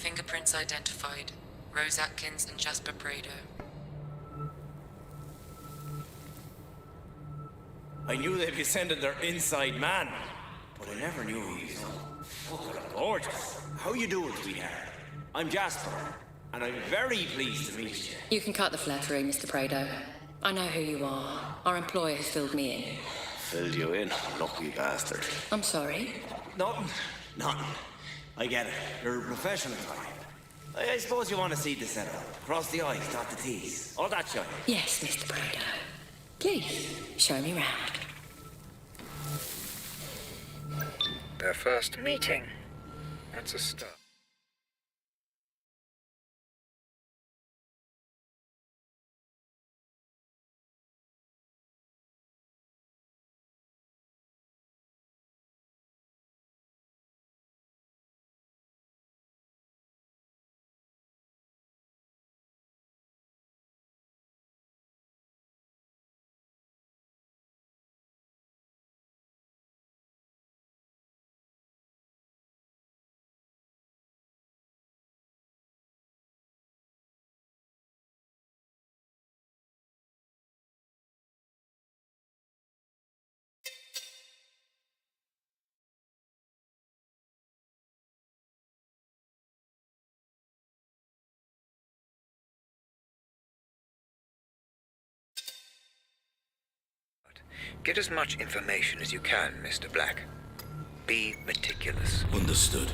Fingerprints identified. Rose Atkins and Jasper Prado. I knew they'd be sending their inside man, but I never knew he was so fucking gorgeous. How you doing, sweetheart? I'm Jasper, and I'm very pleased to meet you. You can cut the flattery, Mr. Prado. I know who you are. Our employer has filled me in. Filled you in, lucky bastard. I'm sorry. Nothing. I get it. You're a professional type. I suppose you want to see the setup. Cross the I's, dot the T's. All that shit. Yes, Mr. Prado. Please, show me round. Their first meeting. That's a start. Get as much information as you can, Mr. Black. Be meticulous. Understood.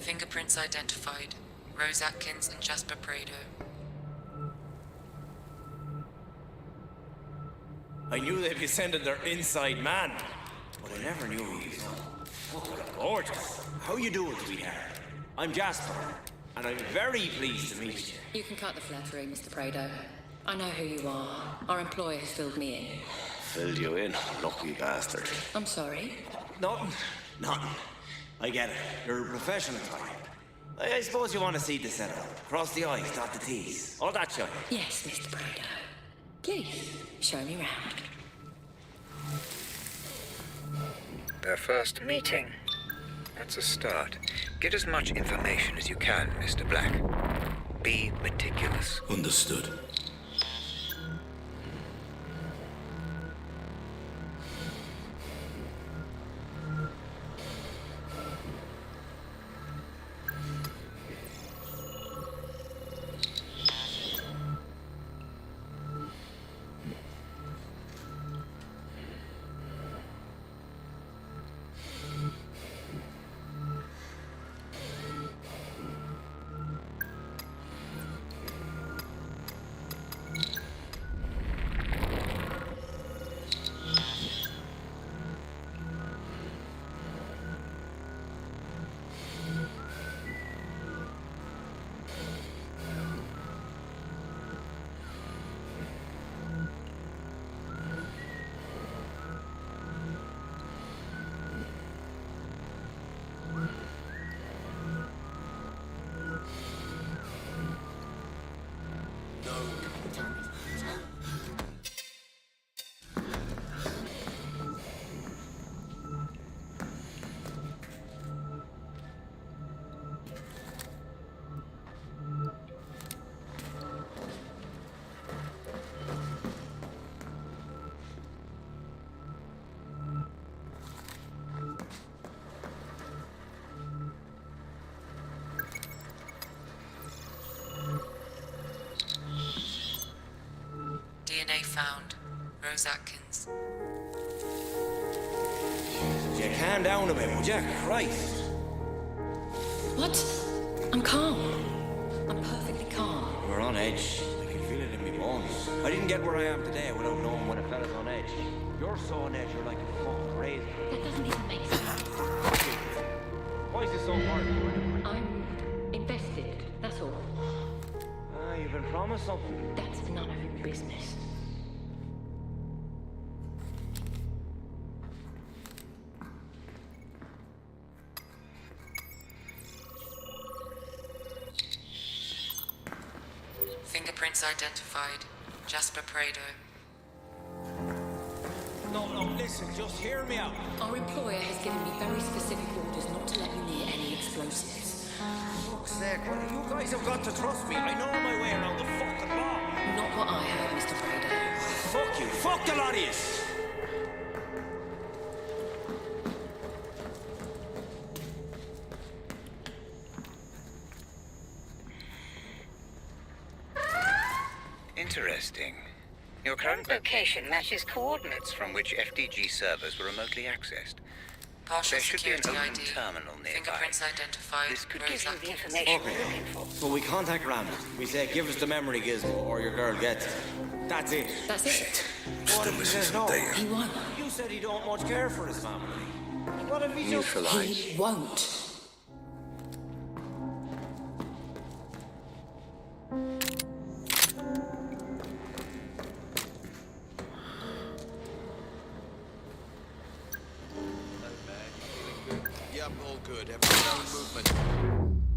Fingerprints identified. Rose Atkins and Jasper Prado. I knew they'd be sending their inside man, but I never knew he was fucking gorgeous. How you doing, sweetheart? I'm Jasper, and I'm very pleased to meet you. You can cut the flattery, Mr. Prado. I know who you are. Our employer has filled me in. Filled you in, lucky bastard. I'm sorry. Nothing. I get it. You're a professional type. I suppose you want to see the setup. Cross the I's, dot the T's. All that shit. Yes, Mr. Prado. Please, show me round. Their first meeting. That's a start. Get as much information as you can, Mr. Black. Be meticulous. Understood. DNA found. Rose Atkins. You calm down a bit, would you? Christ. What? I'm calm. I'm perfectly calm. We're on edge. I can feel it in my bones. I didn't get where I am today without knowing when a fella's on edge. You're so on edge, you're like a fucking razor. That doesn't even make sense. Why is this so important to you anyway? I'm invested, that's all. You've been promised something. That's none of your business. Fingerprints identified. Jasper Prado. No, listen, just hear me out. Our employer has given me very specific orders not to let you near any explosives. For fuck's sake, well, you guys have got to trust me. I know my way around the fucking law. Not what I heard, Mr. Prado. Fuck you. Fuck the lot of you. Interesting. Your current location matches coordinates from which FDG servers were remotely accessed. Partial There should be an security open ID. terminal nearby. Fingerprints identified. This could Rose give you the Atkins. information we're Okay. looking for. So we contact Randall. We say, give us the memory gizmo or your girl gets it. That's it. That's it. What if he says no? He won't. You said he don't much care for his family. What if he just... He won't. Yep, all good. Everything movement.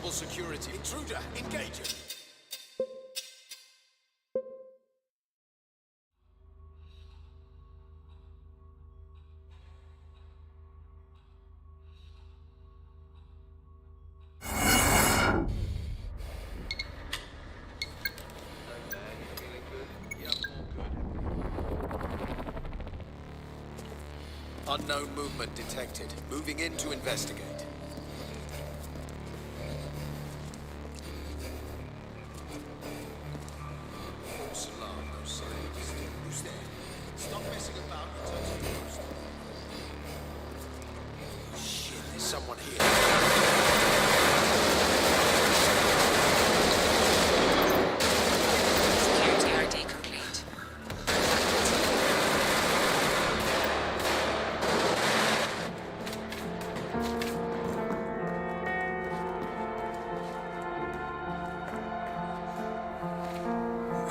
possible security. Intruder, engage him. Unknown movement detected. Moving in to investigate. False alarm, no sign of disturbance. Who's there? Stop messing about and touch the post. Oh shit, there's someone here. Security ID complete.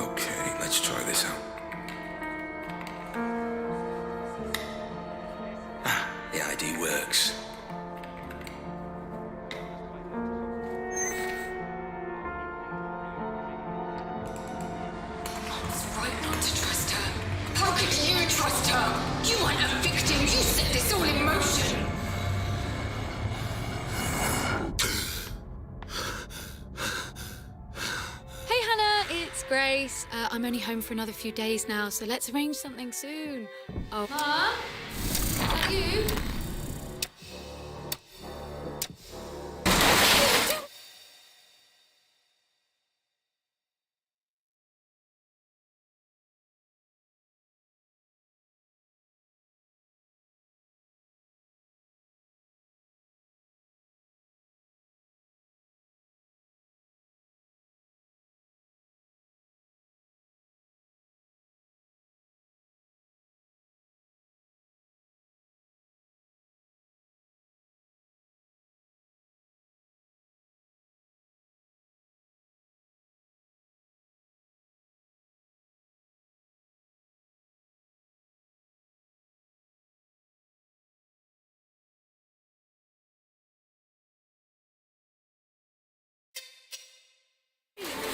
Okay, let's try this out. Ah, the ID works. It's right not to trust her. How could you trust her? You aren't a victim. You set this all in motion. Hey Hannah, it's Grace. I'm only home for another few days now, so let's arrange something soon. Oh. Huh? Is that you?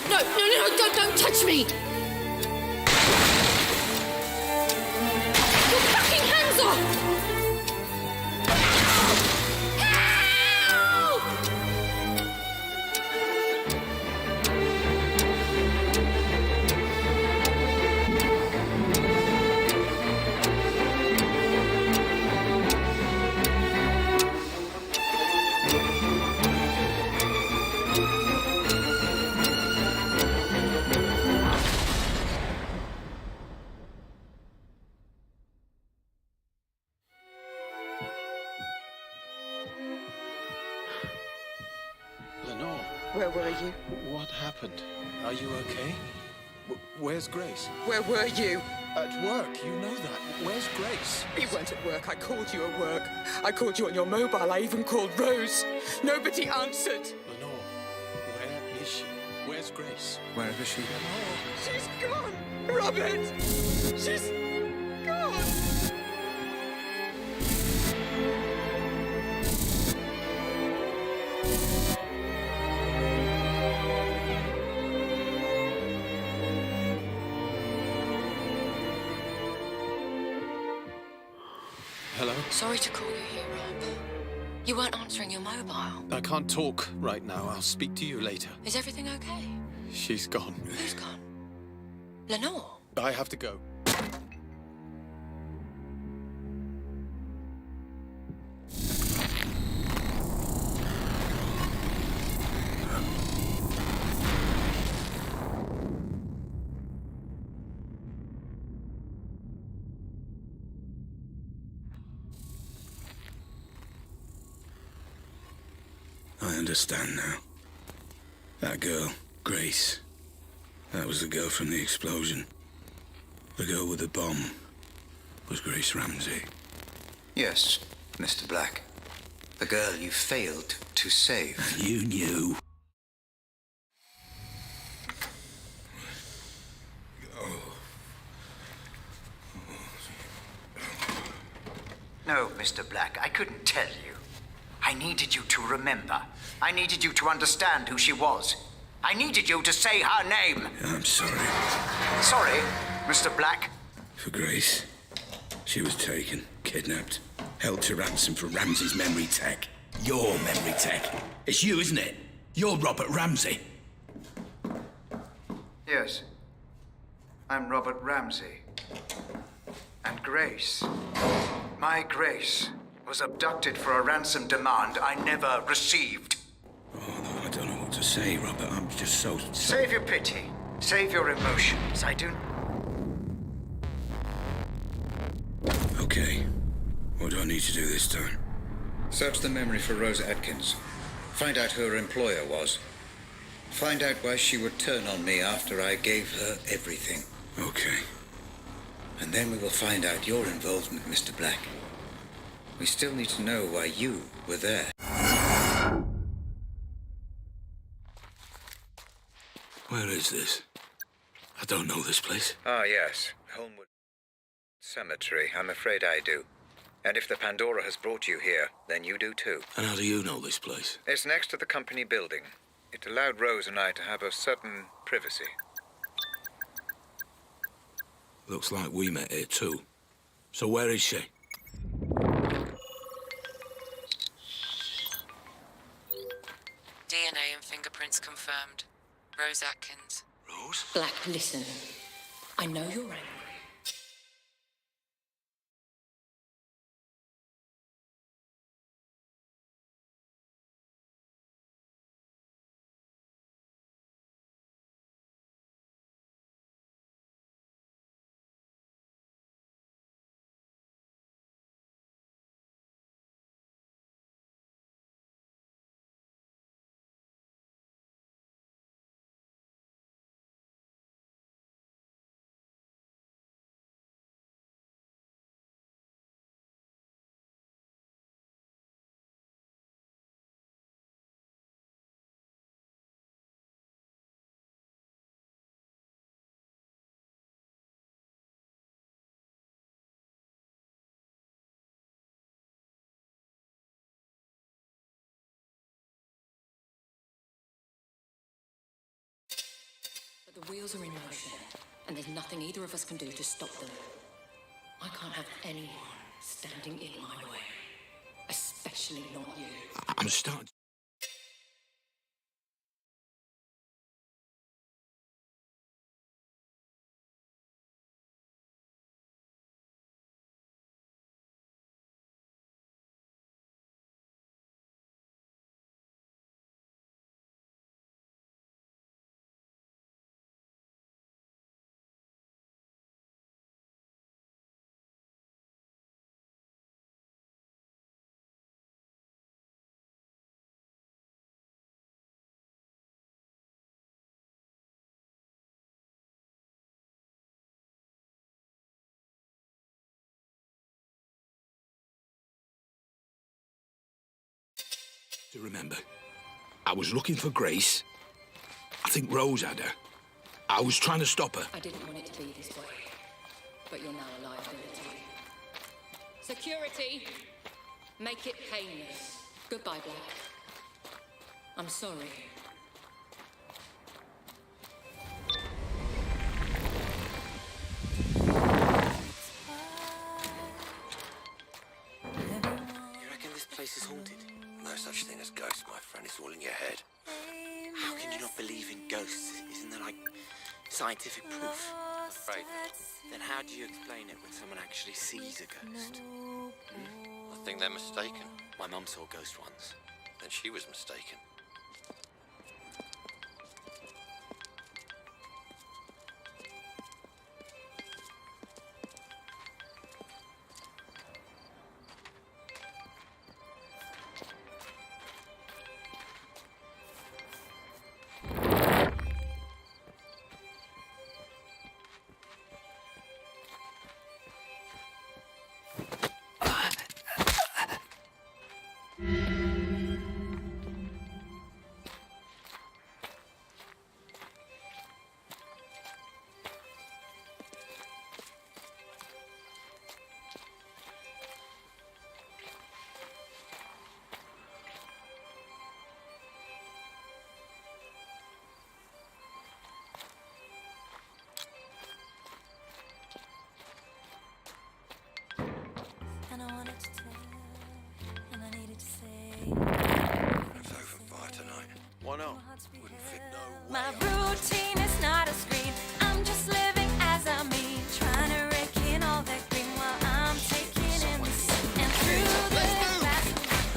No, don't touch me! Your fucking hands off! Help! Lenore, Where were you? what happened? Are you okay? Where's Grace? Where were you? At work, you know that. Where's Grace? You weren't at work. I called you at work. I called you on your mobile. I even called Rose. Nobody answered. Lenore, where is she? Where's Grace? Wherever she is. She's gone. Robert! She's gone. Hello? Sorry to call you here, Rob. You weren't answering your mobile. I can't talk right now. I'll speak to you later. Is everything okay? She's gone. Who's gone? Lenore? I have to go. I understand now. That girl, Grace. That was the girl from the explosion. The girl with the bomb was Grace Ramsey. Yes, Mr. Black. The girl you failed to save. And you knew. No, Mr. Black, I couldn't tell you. I needed you to remember. I needed you to understand who she was. I needed you to say her name. I'm sorry. Sorry, Mr. Black. For Grace. She was taken, kidnapped, held to ransom for Ramsey's memory tech. Your memory tech. It's you, isn't it? You're Robert Ramsey. Yes. I'm Robert Ramsey. And Grace, my Grace, was abducted for a ransom demand I never received. Oh, I don't know what to say, Robert. I'm just so... Save your pity. Save your emotions. I do... Okay. What do I need to do this time? Search the memory for Rose Atkins. Find out who her employer was. Find out why she would turn on me after I gave her everything. Okay. And then we will find out your involvement, Mr. Black. We still need to know why you were there. Where is this? I don't know this place. Ah, yes. Holmwood Cemetery. I'm afraid I do. And if the Pandora has brought you here, then you do too. And how do you know this place? It's next to the company building. It allowed Rose and I to have a certain privacy. Looks like we met here too. So where is she? DNA and fingerprints confirmed. Rose Atkins. Rose? Black, listen. I know you're angry. But the wheels are in motion, and there's nothing either of us can do to stop them. I can't have anyone standing in my way. Especially not you. I'm starting... to remember. I was looking for Grace. I think Rose had her. I was trying to stop her. I didn't want it to be this way, but you're now a liability. Security! Make it painless. Goodbye, Black. I'm sorry. You reckon this place is haunted? No such thing as ghosts, my friend. It's all in your head. How can you not believe in ghosts? Isn't there, like, scientific proof? Afraid. Then how do you explain it when someone actually sees a ghost? I think they're mistaken. My mum saw a ghost once. Then she was mistaken. Why not? Wouldn't fit no way. My routine is not a screen. I'm just living as I mean, trying to rake in all that green while I'm taking in the sun. And through the glass,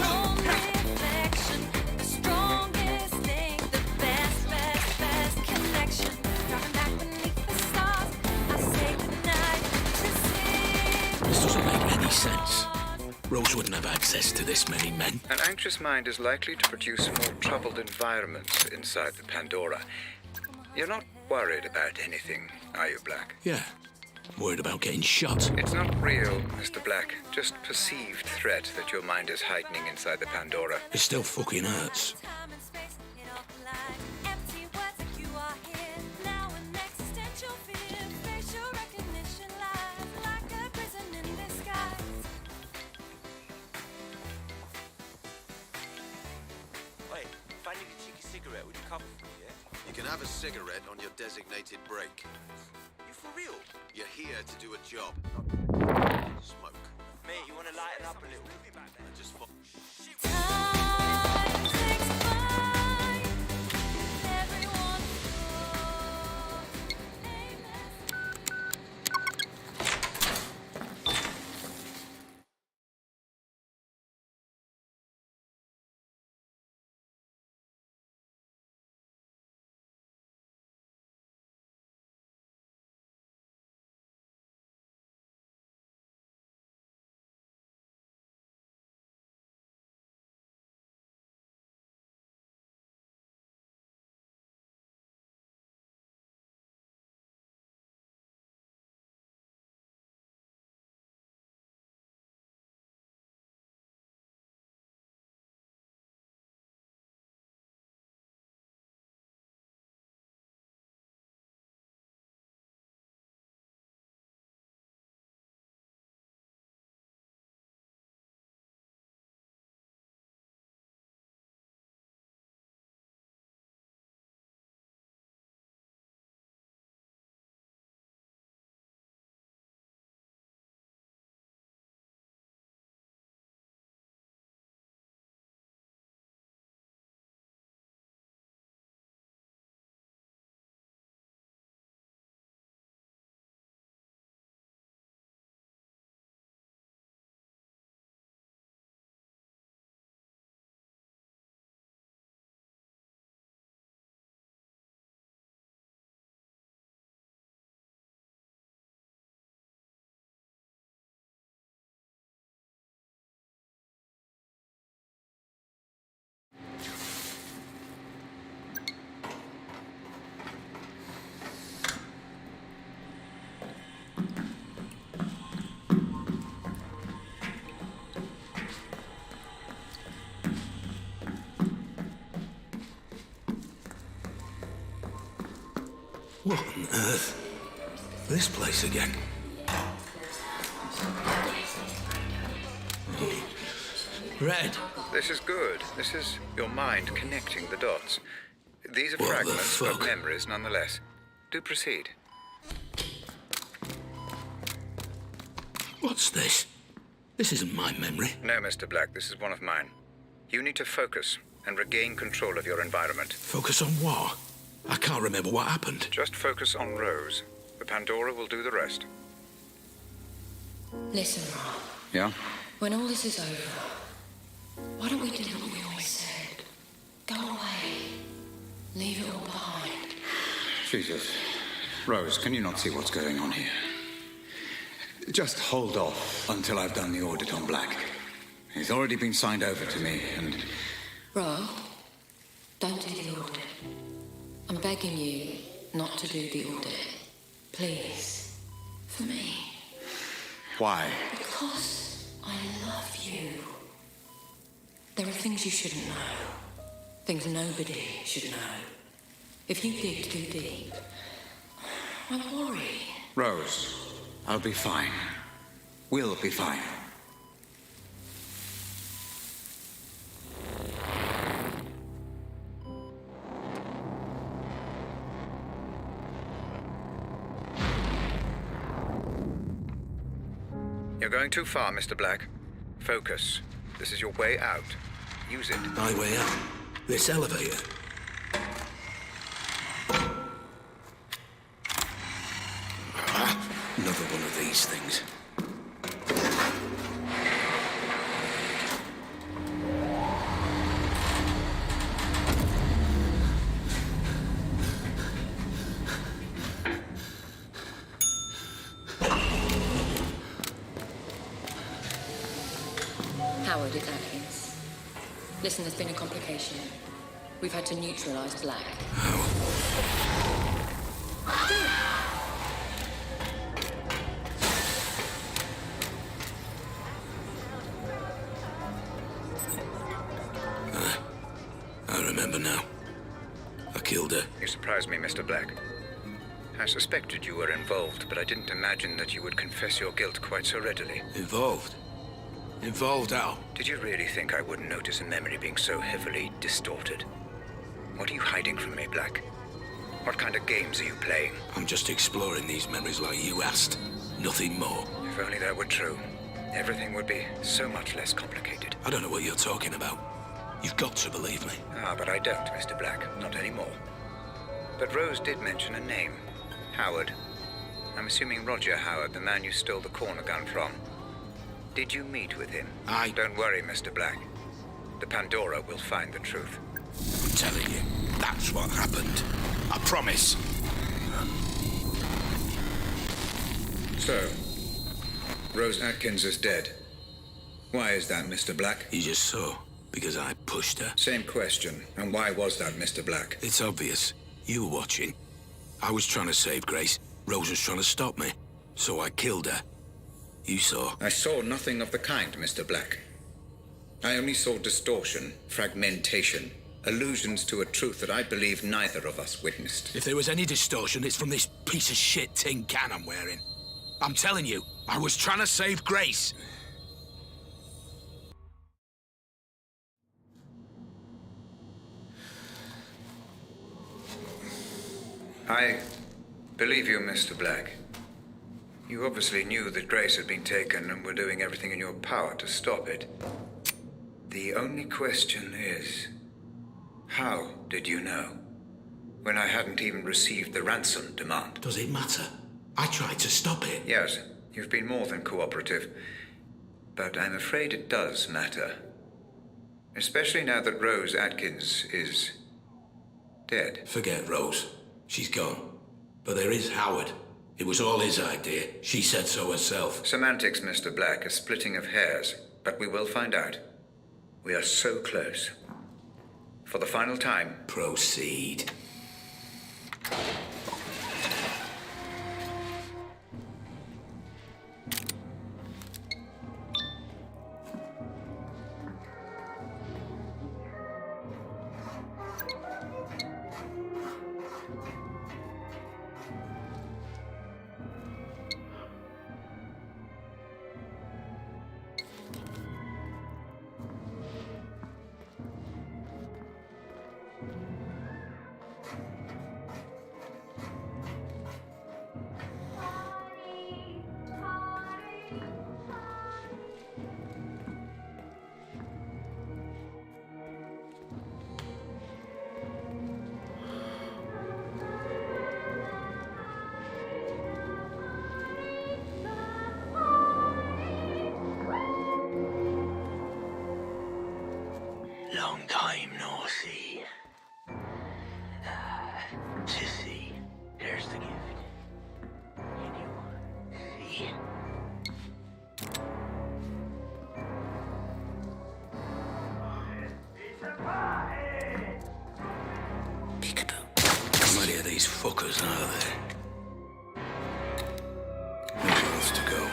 own reflection, the strongest link, the best connection. Driving back beneath the stars, I say goodnight to sleep. This doesn't make any sense. Rose wouldn't have access to this many men. An anxious mind is likely to produce more troubled environments inside the Pandora. You're not worried about anything, are you, Black? Yeah. Worried about getting shot. It's not real, Mr. Black. Just perceived threat that your mind is heightening inside the Pandora. It still fucking hurts. Empty words like you are here. Now an existential fear. Facial recognition lies like a prison in disguise. Wait, if I need a cheeky cigarette, would you come for me, yeah? You can have a cigarette on your designated break. You for real? You're here to do a job. Smoke. Mate, you wanna lighten up a little? And just Time takes flight. Everyone's What on earth? This place again. Red. This is good. This is your mind connecting the dots. These are What the fragments, but fuck? memories nonetheless. Do proceed. What's this? This isn't my memory. No, Mr. Black, this is one of mine. You need to focus and regain control of your environment. Focus on what? I can't remember what happened. Just focus on Rose. The Pandora will do the rest. Listen, Rob. Yeah? When all this is over, why don't we do what we always said? Go away. Leave it all behind. Jesus. Rose, can you not see what's going on here? Just hold off until I've done the audit on Black. He's already been signed over to me, and... Rob, don't do the audit. I'm begging you not to do the audit. Please. For me. Why? Because I love you. There are things you shouldn't know. Things nobody should know. If you dig too deep, I worry. Rose, I'll be fine. We'll be fine. You're going too far, Mr. Black. Focus. This is your way out. Use it. My way out? This elevator? Another one of these things. Howard, it's Atkins. Listen, there's been a complication. We've had to neutralize Black. I remember now. I killed her. You surprised me, Mr. Black. I suspected you were involved, but I didn't imagine that you would confess your guilt quite so readily. Involved? Involved how? Did you really think I wouldn't notice a memory being so heavily distorted? What are you hiding from me, Black? What kind of games are you playing? I'm just exploring these memories like you asked. Nothing more. If only that were true, everything would be so much less complicated. I don't know what you're talking about. You've got to believe me. Ah, but I don't, Mr. Black. Not anymore. But Rose did mention a name. Howard. I'm assuming Roger Howard, the man you stole the corner gun from. Did you meet with him? Don't worry, Mr. Black. The Pandora will find the truth. I'm telling you, that's what happened. I promise. So, Rose Atkins is dead. Why is that, Mr. Black? You just saw. Because I pushed her. Same question. And why was that, Mr. Black? It's obvious. You were watching. I was trying to save Grace. Rose was trying to stop me. So I killed her. You saw. I saw nothing of the kind, Mr. Black. I only saw distortion, fragmentation, allusions to a truth that I believe neither of us witnessed. If there was any distortion, it's from this piece of shit tin can I'm wearing. I'm telling you, I was trying to save Grace. I believe you, Mr. Black. You obviously knew that Grace had been taken and were doing everything in your power to stop it. The only question is, how did you know? When I hadn't even received the ransom demand. Does it matter? I tried to stop it. Yes, you've been more than cooperative. But I'm afraid it does matter. Especially now that Rose Atkins is dead. Forget Rose. She's gone. But there is Howard. It was all his idea. She said so herself. Semantics, Mr. Black, a splitting of hairs. But we will find out. We are so close. For the final time. Proceed. Long time no see. Sissy, here's the gift. Can you see? How many of these fuckers are there? Where else to go?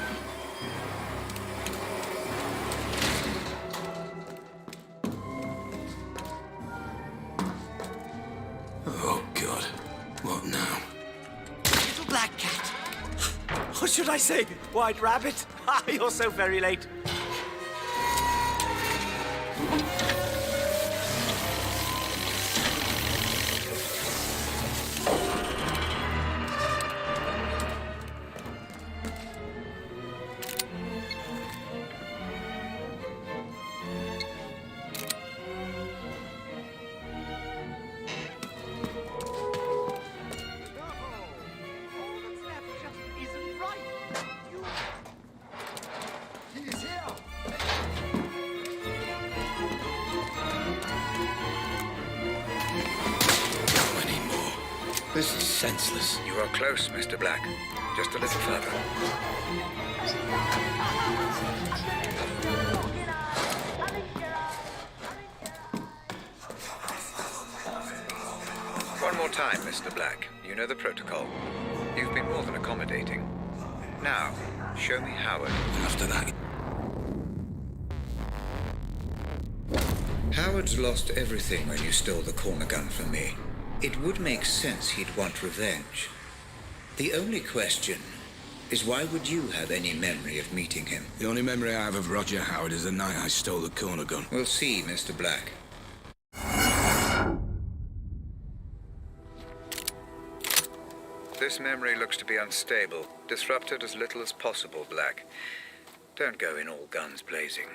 Oh, God. What now? Little black cat. What should I say? White rabbit? Ah, you're so very late. All that's left just isn't right. This is senseless. You are close, Mr. Black. Just a little further. One more time, Mr. Black. You know the protocol. You've been more than accommodating. Now, show me Howard. After that... Howard's lost everything when you stole the corner gun from me. It would make sense he'd want revenge. The only question is why would you have any memory of meeting him? The only memory I have of Roger Howard is the night I stole the corner gun. We'll see, Mr. Black. This memory looks to be unstable. Disrupt it as little as possible, Black. Don't go in all guns blazing.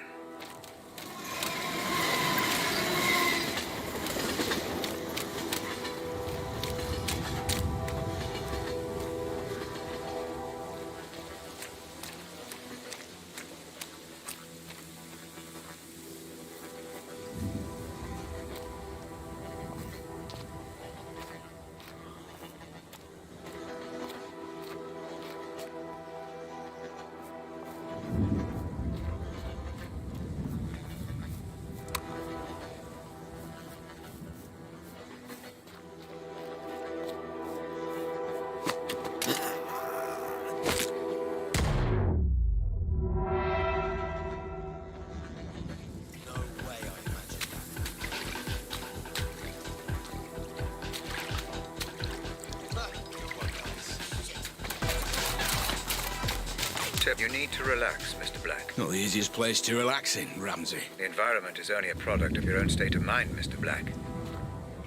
You need to relax, Mr. Black. Not the easiest place to relax in, Ramsey. The environment is only a product of your own state of mind, Mr. Black.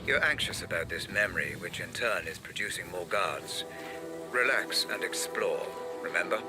You're anxious about this memory, which in turn is producing more guards. Relax and explore, remember?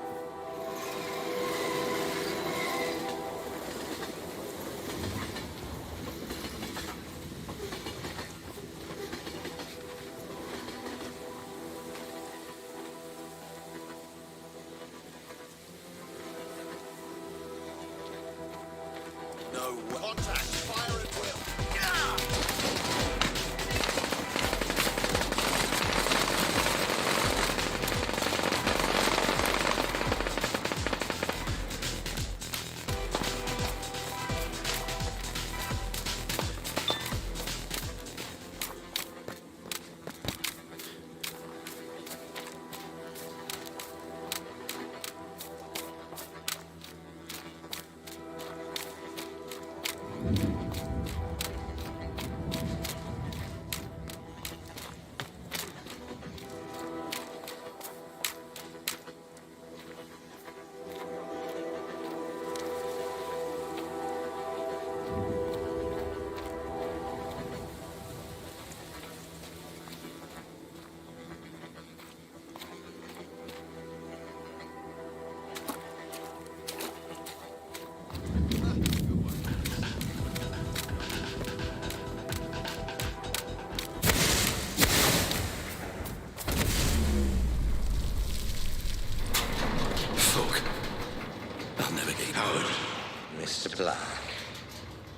Mr. Black.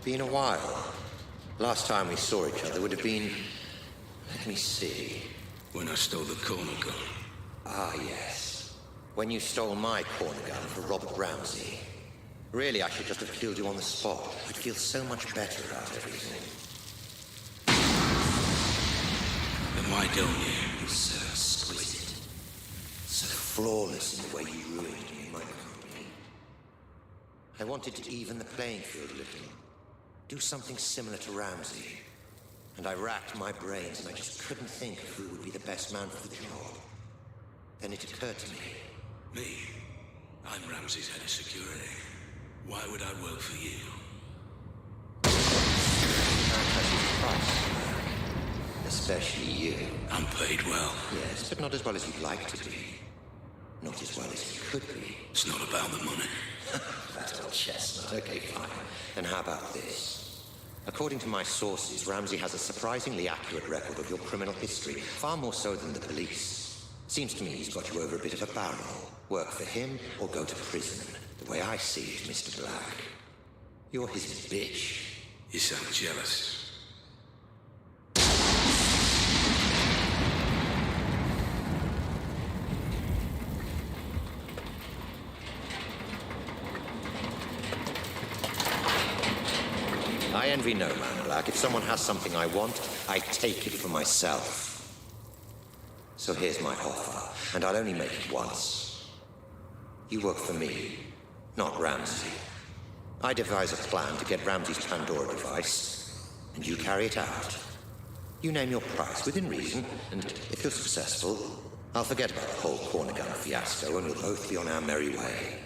Been a while. Last time we saw each other would have been... Let me see. When I stole the corner gun. Ah, yes. When you stole my corner gun for Robert Ramsey. Really, I should just have killed you on the spot. I'd feel so much better about everything. Then why don't you? You're so exquisite. So flawless in the way you ruined me and my company. I wanted to even the playing field a little. Do something similar to Ramsey. And I racked my brains and I just couldn't think of who would be the best man for the job. Then it occurred to me. Me? I'm Ramsey's head of security. Why would I work for you? Especially you. I'm paid well. Yes, but not as well as you'd like to be. Not as well as you could be. It's not about the money. That old chestnut. Okay, fine. Then how about this? According to my sources, Ramsey has a surprisingly accurate record of your criminal history, far more so than the police. Seems to me he's got you over a bit of a barrel. Work for him or go to prison. The way I see it, Mr. Black, you're his bitch. You sound jealous. I envy no man, Black. If someone has something I want, I take it for myself. So here's my offer, and I'll only make it once. You work for me, not Ramsey. I devise a plan to get Ramsey's Pandora device, and you carry it out. You name your price within reason, and if you're successful, I'll forget about the whole corner gun fiasco, and we'll both be on our merry way.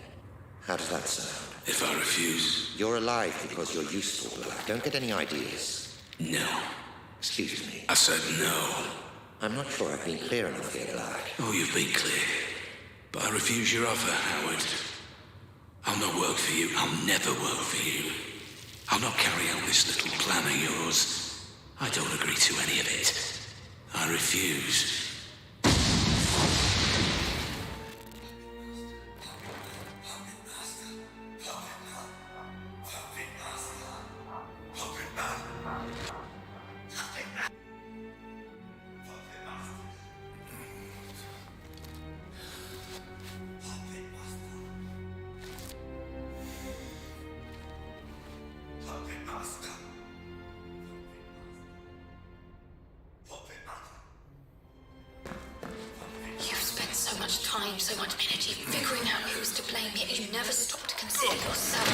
How does that sound? If I refuse? You're alive because you're useful, Black. Don't get any ideas. No. Excuse me. I said no. I'm not sure I've been clear enough here, Black. Oh, you've been clear. But I refuse your offer, Howard. I'll not work for you. I'll never work for you. I'll not carry out this little plan of yours. I don't agree to any of it. I refuse. So much energy figuring out who's to blame, yet you never stop to consider yourself.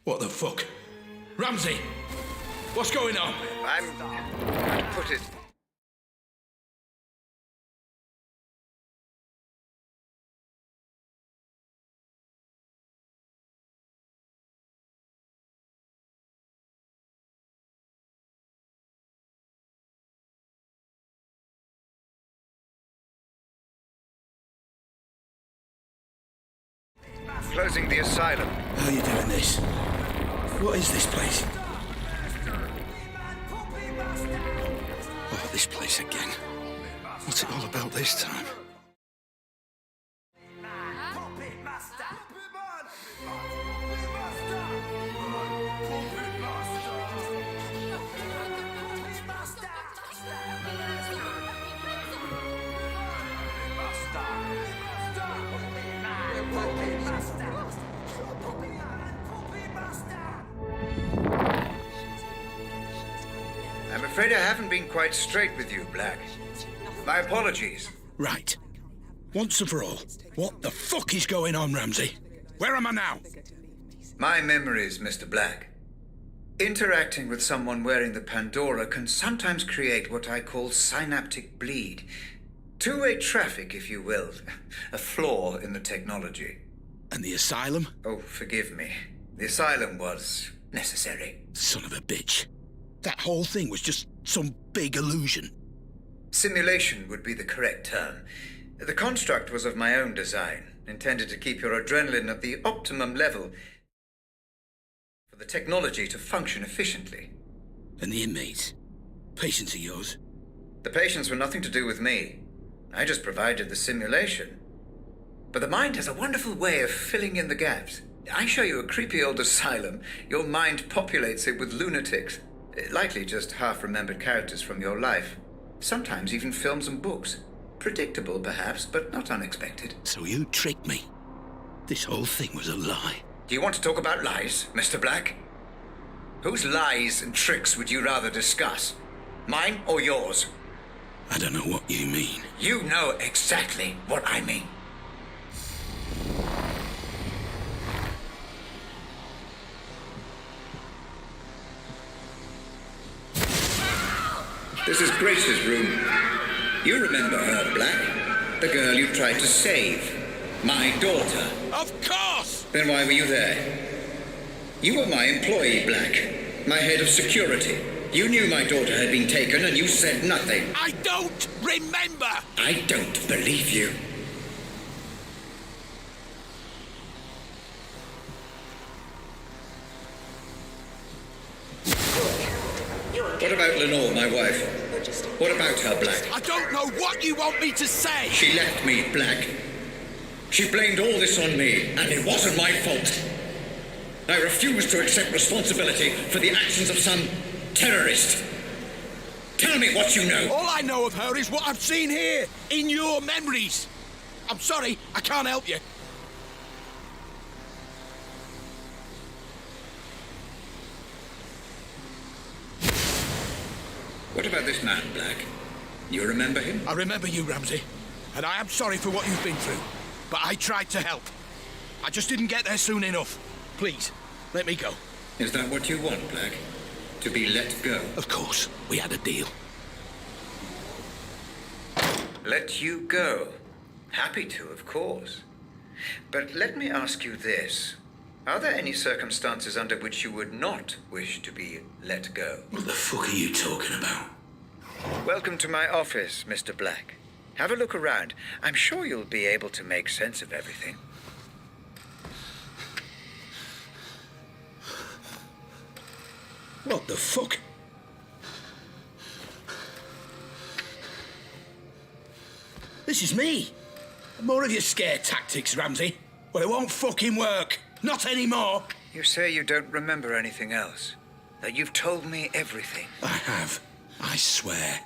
What the fuck? Ramsey! What's going on? I'm put it... Closing the asylum. How are you doing this? What is this place? Oh, this place again. What's it all about this time? I'm afraid I haven't been quite straight with you, Black. My apologies. Right. Once and for all, what the fuck is going on, Ramsey? Where am I now? My memories, Mr. Black. Interacting with someone wearing the Pandora can sometimes create what I call synaptic bleed. Two-way traffic, if you will. A flaw in the technology. And the asylum? Oh, forgive me. The asylum was necessary. Son of a bitch. That whole thing was just some big illusion. Simulation would be the correct term. The construct was of my own design, intended to keep your adrenaline at the optimum level for the technology to function efficiently. And the inmates? Patients of yours? The patients were nothing to do with me. I just provided the simulation. But the mind has a wonderful way of filling in the gaps. I show you a creepy old asylum, your mind populates it with lunatics. Likely just half-remembered characters from your life. Sometimes even films and books. Predictable, perhaps, but not unexpected. So you tricked me. This whole thing was a lie. Do you want to talk about lies, Mr. Black? Whose lies and tricks would you rather discuss? Mine or yours? I don't know what you mean. You know exactly what I mean. This is Grace's room. You remember her, Black? The girl you tried to save. My daughter. Of course! Then why were you there? You were my employee, Black. My head of security. You knew my daughter had been taken and you said nothing. I don't remember! I don't believe you. What about Lenore, my wife? What about her, Black? I don't know what you want me to say! She left me, Black. She blamed all this on me, and it wasn't my fault. I refuse to accept responsibility for the actions of some terrorist. Tell me what you know. All I know of her is what I've seen here, in your memories. I'm sorry, I can't help you. What about this man, Black? You remember him? I remember you, Ramsey. And I am sorry for what you've been through. But I tried to help. I just didn't get there soon enough. Please, let me go. Is that what you want, Black? To be let go? Of course. We had a deal. Let you go? Happy to, of course. But let me ask you this. Are there any circumstances under which you would not wish to be let go? What the fuck are you talking about? Welcome to my office, Mr. Black. Have a look around. I'm sure you'll be able to make sense of everything. What the fuck? This is me. More of your scare tactics, Ramsey. Well, it won't fucking work. Not anymore. You say you don't remember anything else. That you've told me everything. I have. I swear.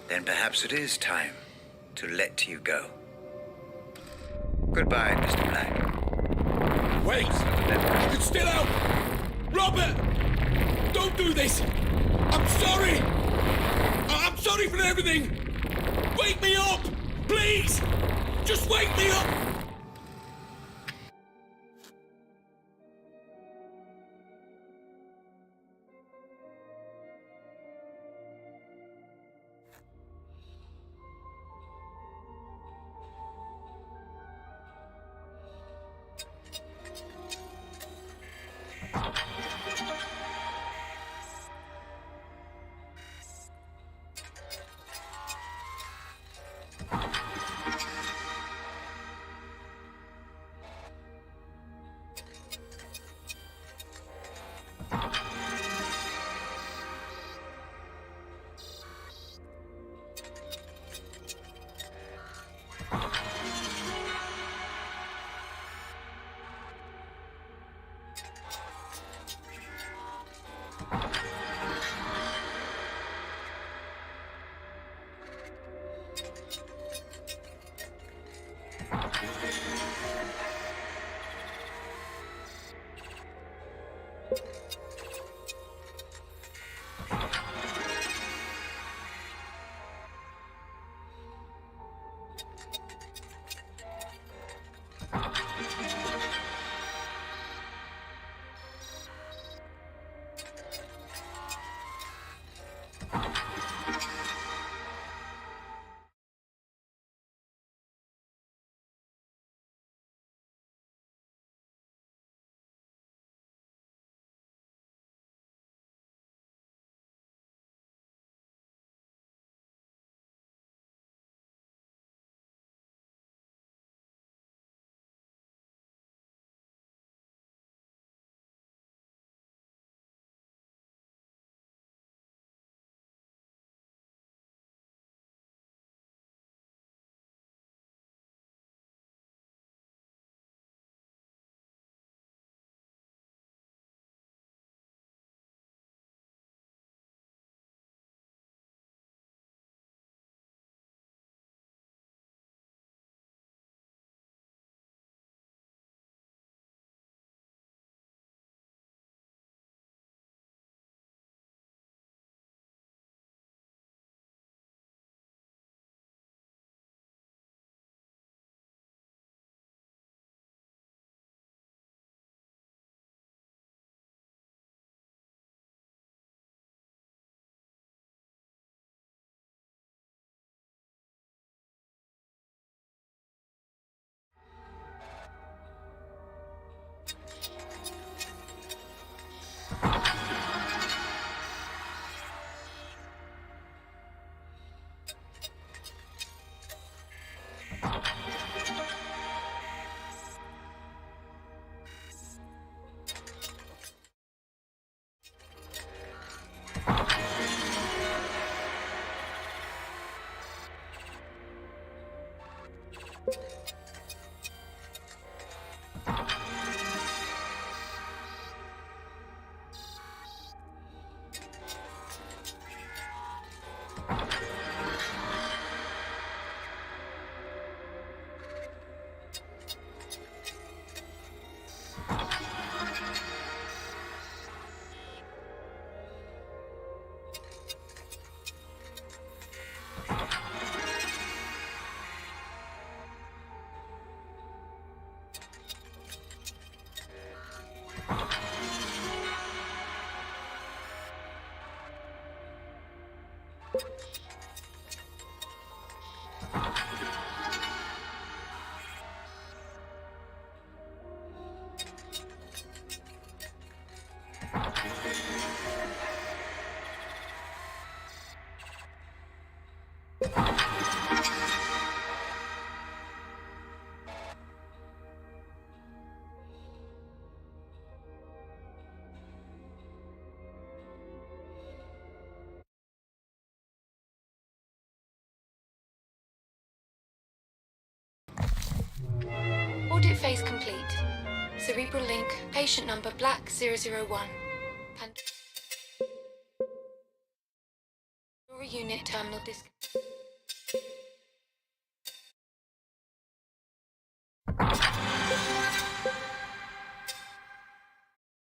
Then perhaps it is time to let you go. Goodbye, Mr. Black. Wait! It's still out! Robert! Don't do this! I'm sorry! I'm sorry for everything! Wake me up! Please! Just wake me up! Audit phase complete. Cerebral link, patient number Black 001. Pandora unit terminal disc.